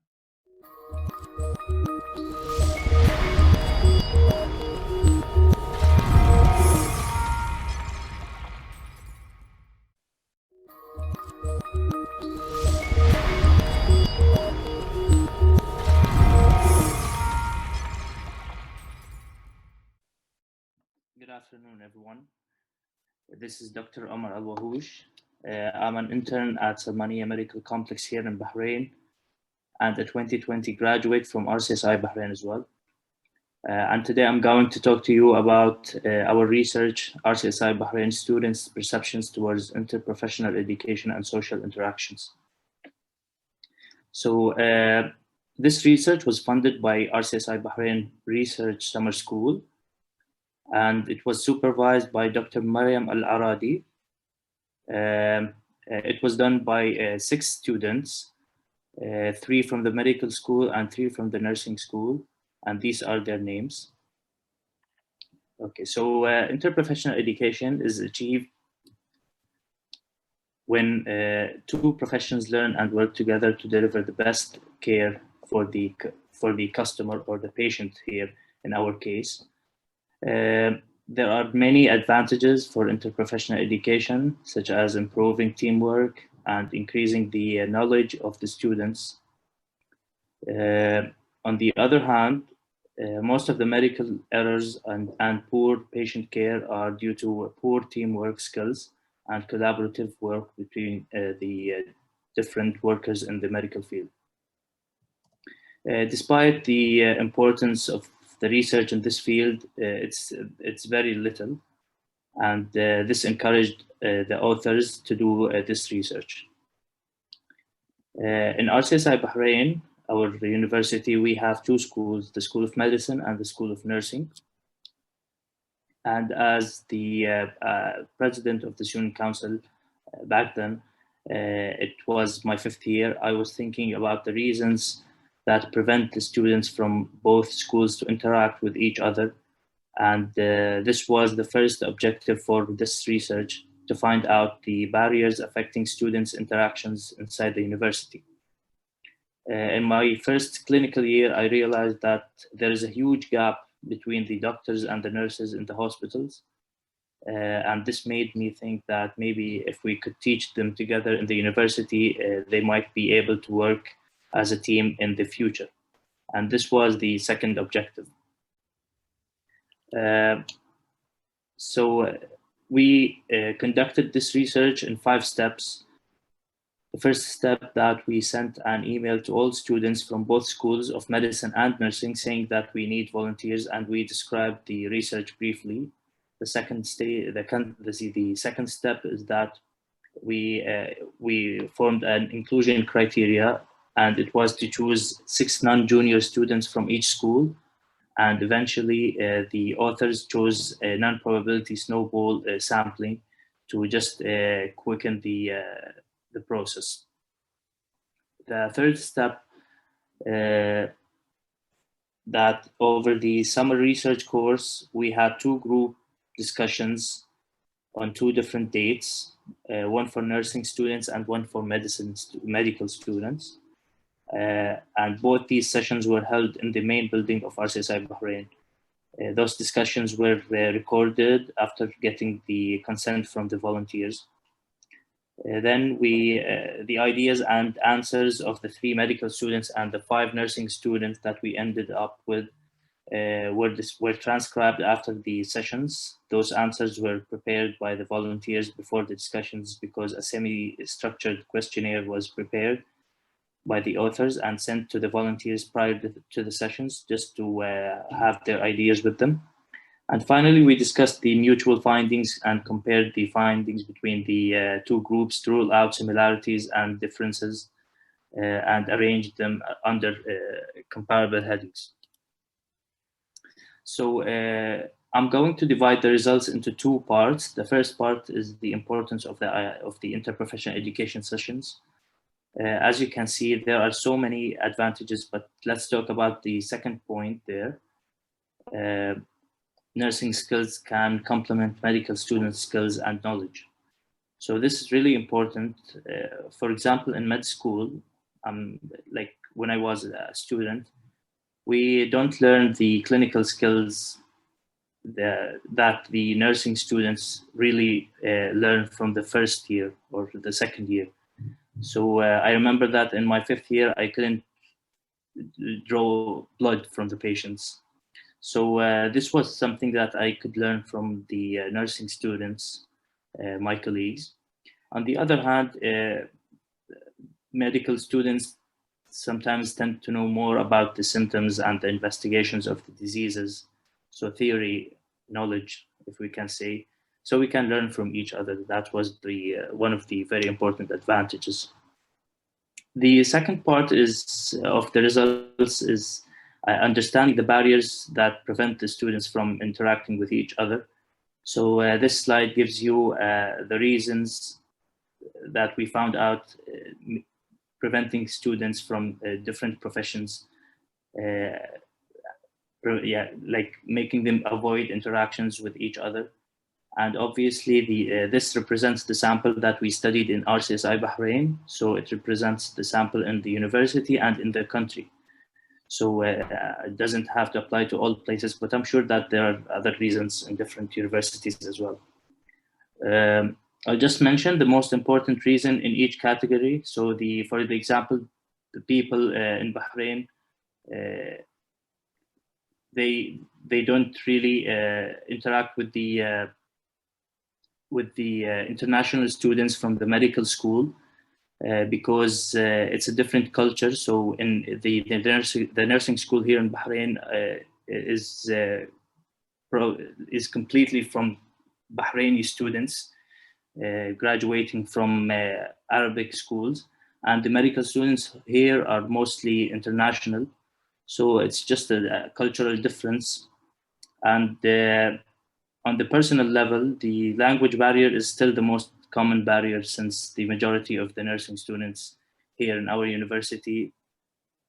Good afternoon, everyone. This is Dr. Omar Al-Wahoush. I'm an intern at Salmania Medical Complex here in Bahrain, and a 2020 graduate from Rcsi Bahrain as well. And today I'm going to talk to you about our research, Rcsi Bahrain students' perceptions towards interprofessional education and social interactions. So this research was funded by Rcsi Bahrain Research Summer School, and it was supervised by Dr. Mariam Al-Aradi. It was done by 6 students, 3 from the medical school and 3 from the nursing school, and these are their names. Okay, so interprofessional education is achieved when 2 professions learn and work together to deliver the best care for the customer or the patient here in our case. There are many advantages for interprofessional education, such as improving teamwork and increasing the knowledge of the students. On the other hand, most of the medical errors and poor patient care are due to poor teamwork skills and collaborative work between the different workers in the medical field. Despite the importance of the research in this field, it's very little, and this encouraged the authors to do this research. In Rcsi Bahrain, our university, we have 2 schools, the School of Medicine and the School of Nursing. And as the president of the student council back then, it was my 5th year, I was thinking about the reasons that prevent the students from both schools to interact with each other. And this was the first objective for this research, to find out the barriers affecting students' interactions inside the university. In my first clinical year, I realized that there is a huge gap between the doctors and the nurses in the hospitals. And this made me think that maybe if we could teach them together in the university, they might be able to work as a team in the future. And this was the second objective. So we conducted this research in 5 steps. The first step, that we sent an email to all students from both schools of medicine and nursing saying that we need volunteers, and we described the research briefly. The second step is that we formed an inclusion criteria, and it was to choose 6 non-junior students from each school. And eventually the authors chose a non-probability snowball sampling to just quicken the process. The third step, that over the summer research course, we had 2 group discussions on 2 different dates, one for nursing students and one for medical students. And both these sessions were held in the main building of Rcsi Bahrain. Those discussions were recorded after getting the consent from the volunteers. Then the ideas and answers of the 3 medical students and the 5 nursing students that we ended up with were transcribed after the sessions. Those answers were prepared by the volunteers before the discussions, because a semi-structured questionnaire was prepared by the authors and sent to the volunteers prior to the sessions, just to have their ideas with them. And finally, we discussed the mutual findings and compared the findings between the 2 groups to rule out similarities and differences, and arranged them under comparable headings. So I'm going to divide the results into 2 parts. The first part is the importance of the interprofessional education sessions. As you can see, there are so many advantages, but let's talk about the second point there. Nursing skills can complement medical students' skills and knowledge. So this is really important. For example, in med school, like when I was a student, we don't learn the clinical skills that the nursing students really learn from the first year or the second year. So I remember that in my 5th year, I couldn't draw blood from the patients. So this was something that I could learn from the nursing students, my colleagues. On the other hand, medical students sometimes tend to know more about the symptoms and the investigations of the diseases. So theory, knowledge, if we can say. So we can learn from each other. That was the one of the very important advantages. The second part of the results is understanding the barriers that prevent the students from interacting with each other. So this slide gives you the reasons that we found out preventing students from different professions, like making them avoid interactions with each other. And obviously, this represents the sample that we studied in Rcsi Bahrain. So it represents the sample in the university and in the country. So it doesn't have to apply to all places, but I'm sure that there are other reasons in different universities as well. I'll just mention the most important reason in each category. So for the example, the people in Bahrain, they don't really interact with the international students from the medical school because it's a different culture. So in the nursing school here in Bahrain is completely from Bahraini students graduating from Arabic schools, and the medical students here are mostly international. So it's just a cultural difference. And on the personal level, the language barrier is still the most common barrier, since the majority of the nursing students here in our university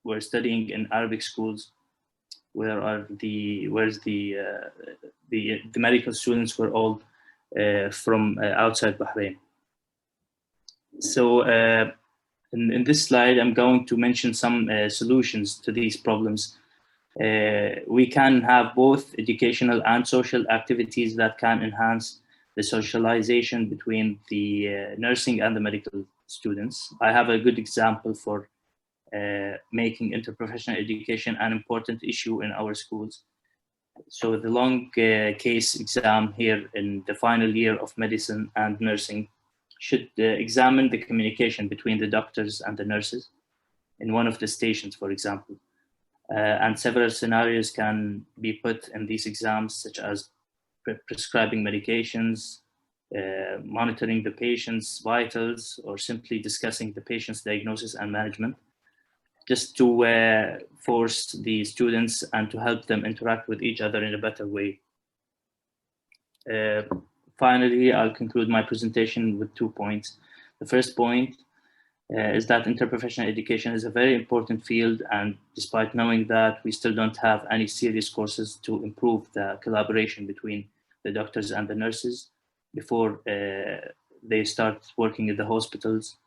were studying in Arabic schools, whereas the medical students were all from outside Bahrain. So in this slide, I'm going to mention some solutions to these problems. We can have both educational and social activities that can enhance the socialization between the nursing and the medical students. I have a good example for making interprofessional education an important issue in our schools. So the long case exam here in the final year of medicine and nursing should examine the communication between the doctors and the nurses in one of the stations, for example. And several scenarios can be put in these exams, such as prescribing medications, monitoring the patient's vitals, or simply discussing the patient's diagnosis and management, just to force the students and to help them interact with each other in a better way. Finally, I'll conclude my presentation with 2 points. The first point is that interprofessional education is a very important field, and despite knowing that, we still don't have any serious courses to improve the collaboration between the doctors and the nurses before they start working in the hospitals.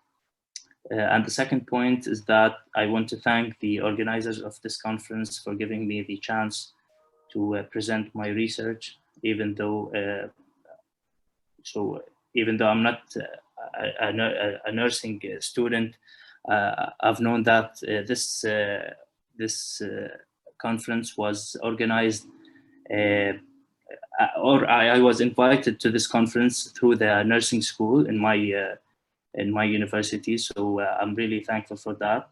And the second point is that I want to thank the organizers of this conference for giving me the chance to present my research, even though I'm not a nursing student. I've known that this conference was organized, or I was invited to this conference through the nursing school in my university. So I'm really thankful for that.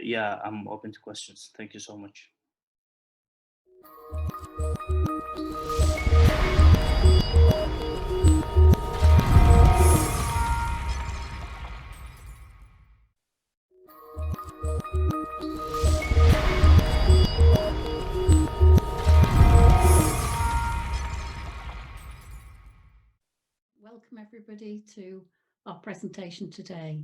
Yeah, I'm open to questions. Thank you so much. Welcome everybody to our presentation today.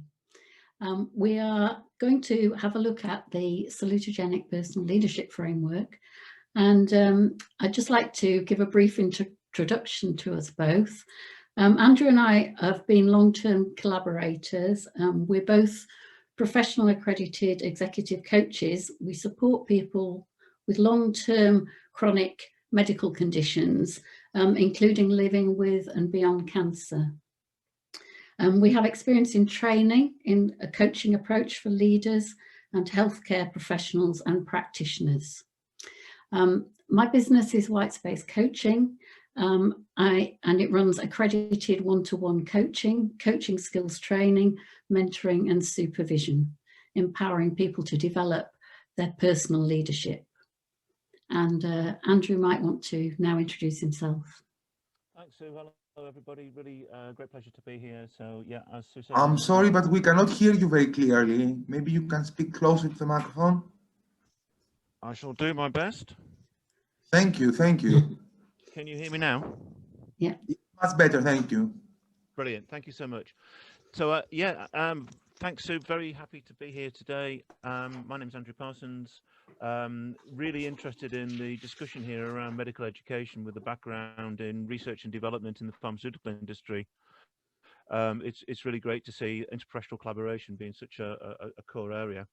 We are going to have a look at the Salutogenic Personal Leadership Framework, and I'd just like to give a brief introduction to us both. Andrew and I have been long-term collaborators. We're both professional accredited executive coaches. We support people with long-term chronic medical conditions, including living with and beyond cancer. We have experience in training in a coaching approach for leaders and healthcare professionals and practitioners. My business is Whitespace Coaching, and it runs accredited one-to-one coaching skills training, mentoring and supervision, empowering people to develop their personal leadership. And Andrew might want to now introduce himself. Thanks, Sue. Hello, everybody. Really great pleasure to be here. So, yeah, as Sue said, I'm sorry, but we cannot hear you very clearly. Maybe you can speak closer to the microphone. I shall do my best. Thank you. Thank you. Can you hear me now? Yeah. Much better. Thank you. Brilliant. Thank you so much. So, thanks, Sue. Very happy to be here today. My name is Andrew Parsons. Really interested in the discussion here around medical education with a background in research and development in the pharmaceutical industry. It's really great to see interprofessional collaboration being such a core area.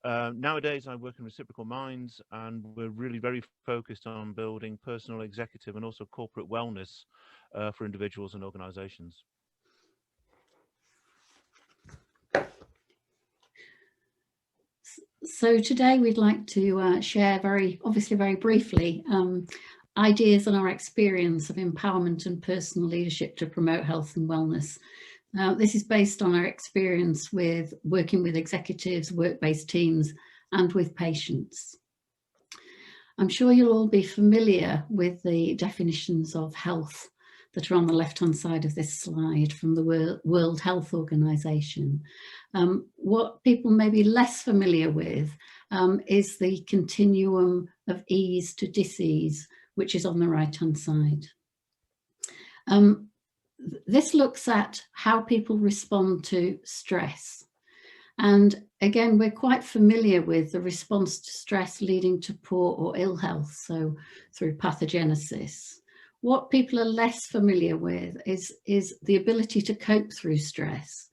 Nowadays, I work in Reciprocal Minds, and we're really very focused on building personal, executive, and also corporate wellness for individuals and organizations. So today we'd like to share very briefly ideas on our experience of empowerment and personal leadership to promote health and wellness. This is based on our experience with working with executives, work-based teams, and with patients. I'm sure you'll all be familiar with the definitions of health that are on the left-hand side of this slide from the World Health Organization. What people may be less familiar with is the continuum of ease to disease, which is on the right-hand side. This looks at how people respond to stress. And again, we're quite familiar with the response to stress leading to poor or ill health, so through pathogenesis. What people are less familiar with is the ability to cope through stress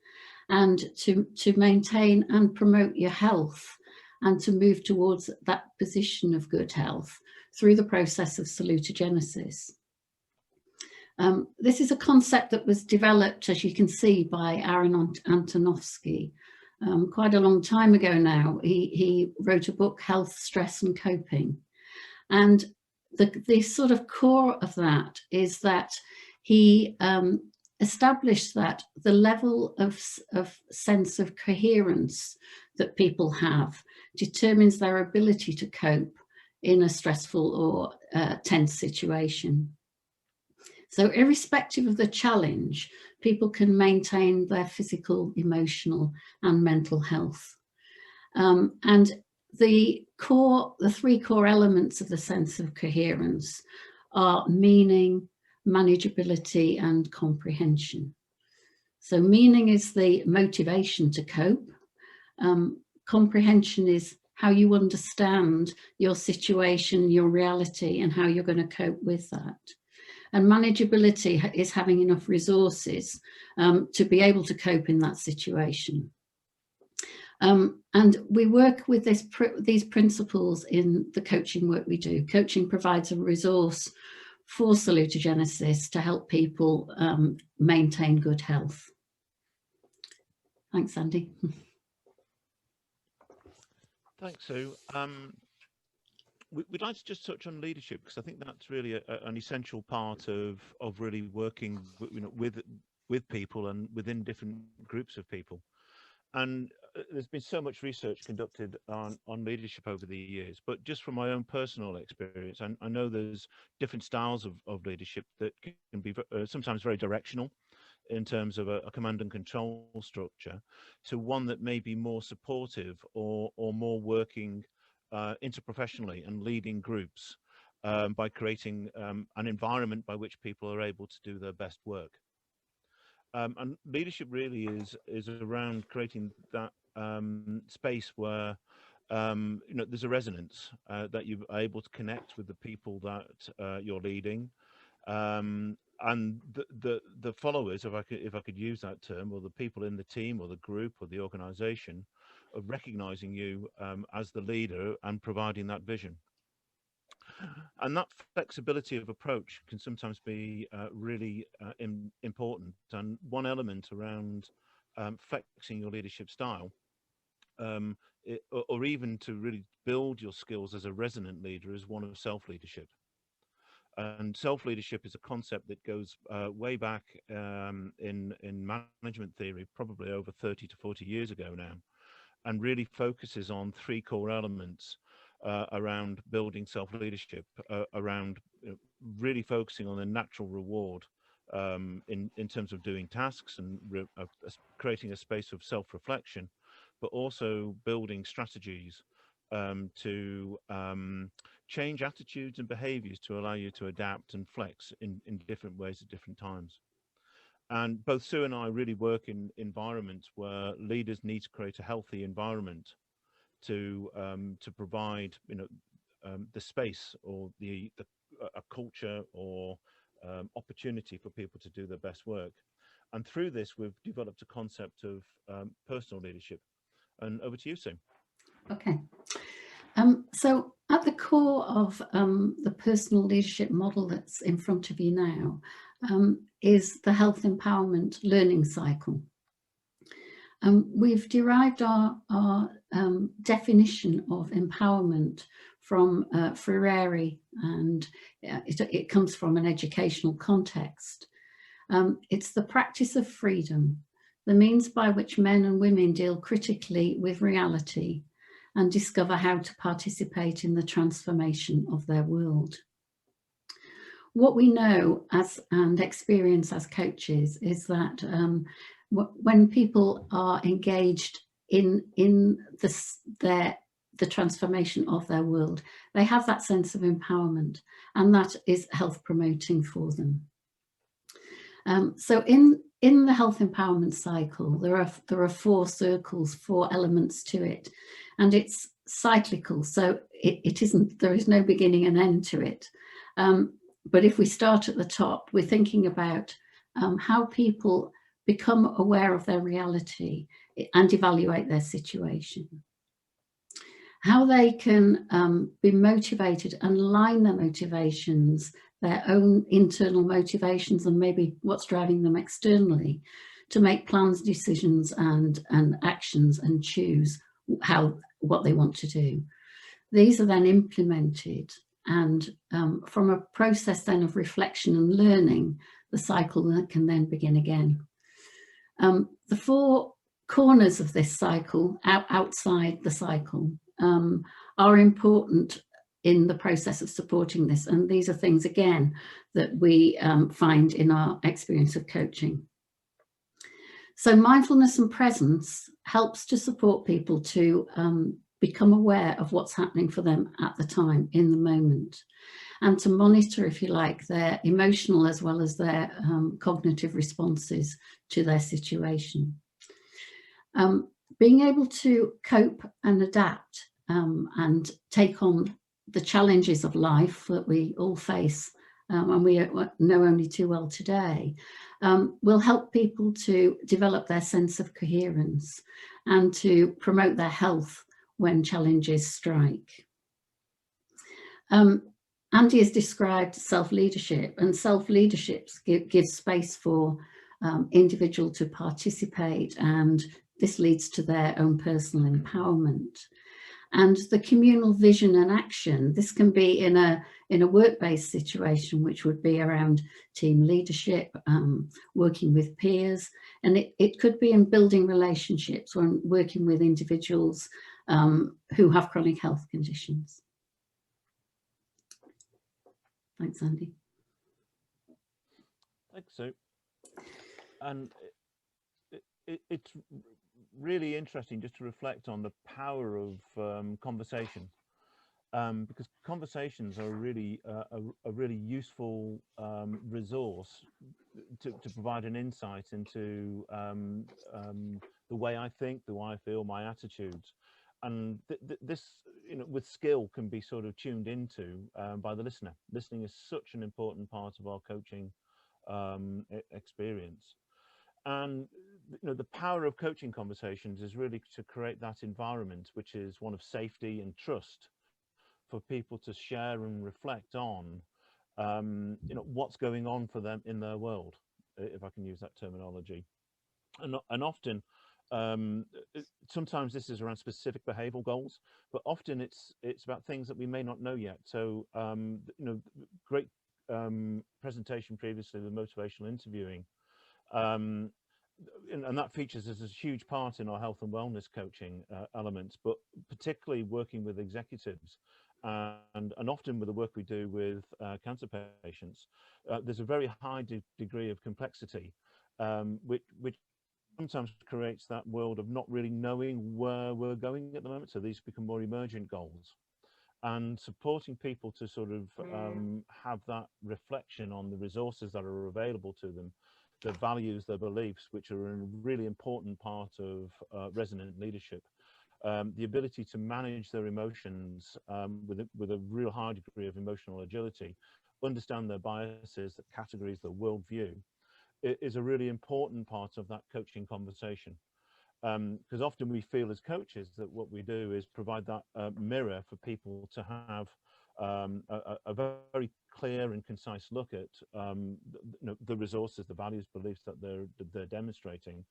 and to maintain and promote your health and to move towards that position of good health through the process of salutogenesis. This is a concept that was developed, as you can see, by Aaron Antonovsky quite a long time ago now. He wrote a book, Health, Stress and Coping. And the sort of core of that is that he established that the level of sense of coherence that people have determines their ability to cope in a stressful or tense situation. So irrespective of the challenge, people can maintain their physical, emotional and mental health. And the three core elements of the sense of coherence are meaning, manageability and comprehension. So meaning is the motivation to cope. Comprehension is how you understand your situation, your reality, and how you're going to cope with that. And manageability is having enough resources to be able to cope in that situation. And we work with these principles in the coaching work we do. Coaching provides a resource for salutogenesis to help people maintain good health. Thanks, Andy. Thanks, Sue. We'd like to just touch on leadership, because I think that's really an essential part of really working with people and within different groups of people. And there's been so much research conducted on leadership over the years, but just from my own personal experience, I know there's different styles of leadership that can be sometimes very directional in terms of a command and control structure, to one that may be more supportive or more working interprofessionally and leading groups by creating an environment by which people are able to do their best work. And leadership really is around creating that space where there's a resonance, that you're able to connect with the people that you're leading, and the followers, if I could use that term, or the people in the team or the group or the organization, of recognizing you as the leader and providing that vision. And that flexibility of approach can sometimes be really important. And one element around flexing your leadership style, or even to really build your skills as a resonant leader, is one of self-leadership. And self-leadership is a concept that goes way back in management theory, probably over 30 to 40 years ago now, and really focuses on three core elements around building self-leadership, around really focusing on a natural reward in terms of doing tasks and creating a space of self-reflection, but also building strategies to change attitudes and behaviors to allow you to adapt and flex in different ways at different times. And both Sue and I really work in environments where leaders need to create a healthy environment to provide the space or a culture or opportunity for people to do their best work. And through this, we've developed a concept of personal leadership. And over to you, Sue. Okay. So at the core of the personal leadership model that's in front of you now is the health empowerment learning cycle. We've derived our definition of empowerment from Rcsi, and it comes from an educational context. It's the practice of freedom, the means by which men and women deal critically with reality and discover how to participate in the transformation of their world. What we know and experience as coaches is that when people are engaged in the transformation of their world, they have that sense of empowerment, and that is health promoting for them. So in the health empowerment cycle, there are four circles, four elements to it, and it's cyclical. So there is no beginning and end to it. But if we start at the top, we're thinking about how people become aware of their reality and evaluate their situation. How they can be motivated and align their motivations, their own internal motivations, and maybe what's driving them externally, to make plans, decisions, and actions, and choose what they want to do. These are then implemented, and from a process then of reflection and learning, the cycle can then begin again. The four corners of this cycle, outside the cycle, are important in the process of supporting this, and these are things again that we find in our experience of coaching. So mindfulness and presence helps to support people to become aware of what's happening for them at the time, in the moment, and to monitor, if you like, their emotional as well as their cognitive responses to their situation. Being able to cope and adapt and take on the challenges of life that we all face, and we know only too well today, will help people to develop their sense of coherence and to promote their health when challenges strike. Andy has described self-leadership, and self-leadership gives space for individual to participate, and this leads to their own personal empowerment. And the communal vision and action, this can be in a work-based situation, which would be around team leadership, working with peers, and it could be in building relationships or working with individuals who have chronic health conditions. Thanks, Andy. Thanks, Sue. And it's really interesting just to reflect on the power of conversation. because conversations are really a really useful resource to provide an insight into the way I think, the way I feel, my attitudes. And this, you know, with skill can be sort of tuned into by the listener. Listening is such an important part of our coaching experience. And you know, the power of coaching conversations is really to create that environment, which is one of safety and trust, for people to share and reflect on, you know, what's going on for them in their world, if I can use that terminology. And often, sometimes this is around specific behavioural goals, but often it's about things that we may not know yet. So, you know, great presentation previously, the motivational interviewing. And that features as a huge part in our health and wellness coaching elements, but particularly working with executives and often with the work we do with cancer patients. There's a very high degree of complexity, which sometimes creates that world of not really knowing where we're going at the moment. So these become more emergent goals, and supporting people to sort of have that reflection on the resources that are available to them, their values, their beliefs, which are a really important part of resonant leadership. The ability to manage their emotions with a real high degree of emotional agility, understand their biases, their categories, their worldview, is a really important part of that coaching conversation. Because often we feel as coaches that what we do is provide that mirror for people to have a very clear and concise look at you know, the resources, the values, beliefs that they're demonstrating,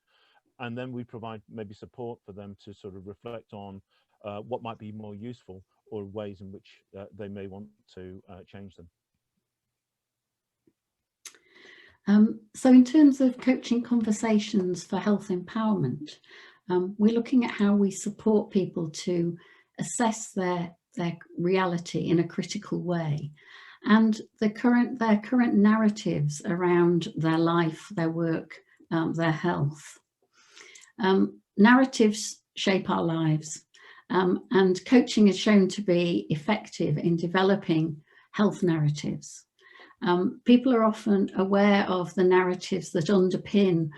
and then we provide maybe support for them to sort of reflect on what might be more useful or ways in which they may want to change them. So in terms of coaching conversations for health empowerment, we're looking at how we support people to assess their reality in a critical way, and their current narratives around their life, their work, their health. Narratives shape our lives, and coaching is shown to be effective in developing health narratives. People are often aware of the narratives that underpin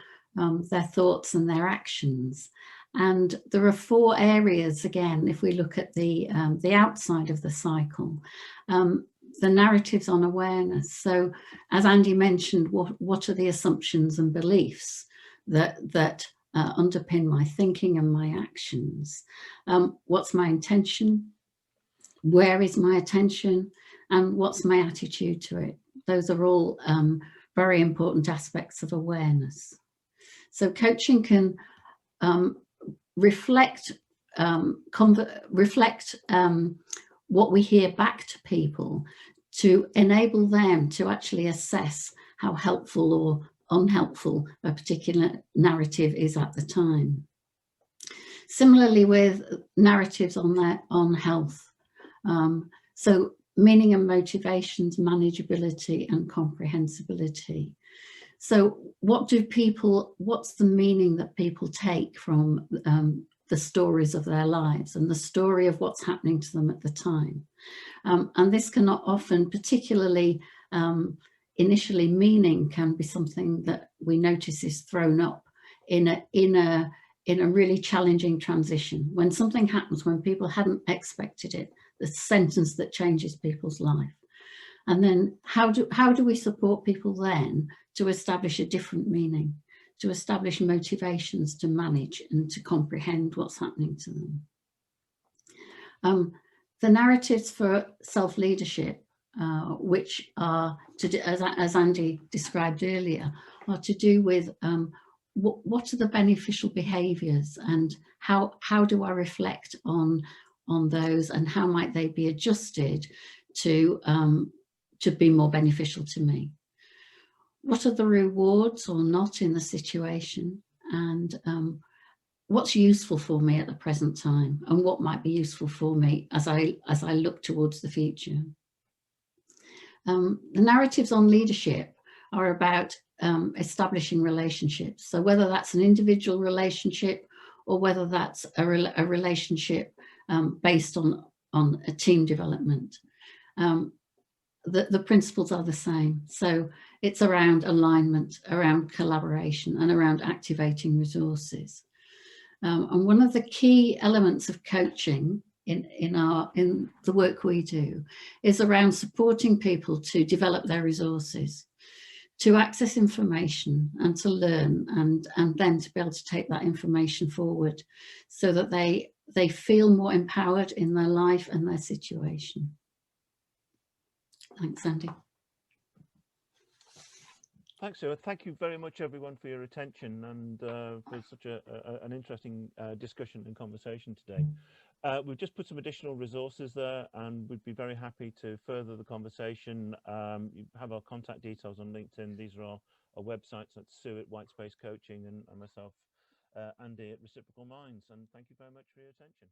their thoughts and their actions. And there are 4 areas, again, if we look at the outside of the cycle, the narratives on awareness. So as Andy mentioned, what are the assumptions and beliefs that underpin my thinking and my actions? What's my intention? Where is my attention? And what's my attitude to it? Those are all very important aspects of awareness. So coaching can reflect what we hear back to people to enable them to actually assess how helpful or unhelpful a particular narrative is at the time. Similarly with narratives on health. So meaning and motivations, manageability and comprehensibility. So what's the meaning that people take from the stories of their lives and the story of what's happening to them at the time? And this can often, particularly initially, meaning can be something that we notice is thrown up in a really challenging transition. When something happens, when people hadn't expected it, the sentence that changes people's life. And then how do we support people then to establish a different meaning, to establish motivations to manage and to comprehend what's happening to them? The narratives for self-leadership, which are, as Andy described earlier, are to do with what are the beneficial behaviours and how do I reflect on those and how might they be adjusted to be more beneficial to me? What are the rewards or not in the situation, and what's useful for me at the present time, and what might be useful for me as I look towards the future? The narratives on leadership are about establishing relationships. So whether that's an individual relationship or whether that's a relationship based on on a team development. The principles are the same. So it's around alignment, around collaboration, and around activating resources. And one of the key elements of coaching in the work we do is around supporting people to develop their resources, to access information and to learn, and then to be able to take that information forward so that they feel more empowered in their life and their situation. Thanks, Andy. Thanks, Sarah. Thank you very much, everyone, for your attention and for such an interesting discussion and conversation today. We've just put some additional resources there, and we'd be very happy to further the conversation. You have our contact details on LinkedIn. These are our websites. That's Sue at Whitespace Coaching and myself, Andy at Reciprocal Minds. And thank you very much for your attention.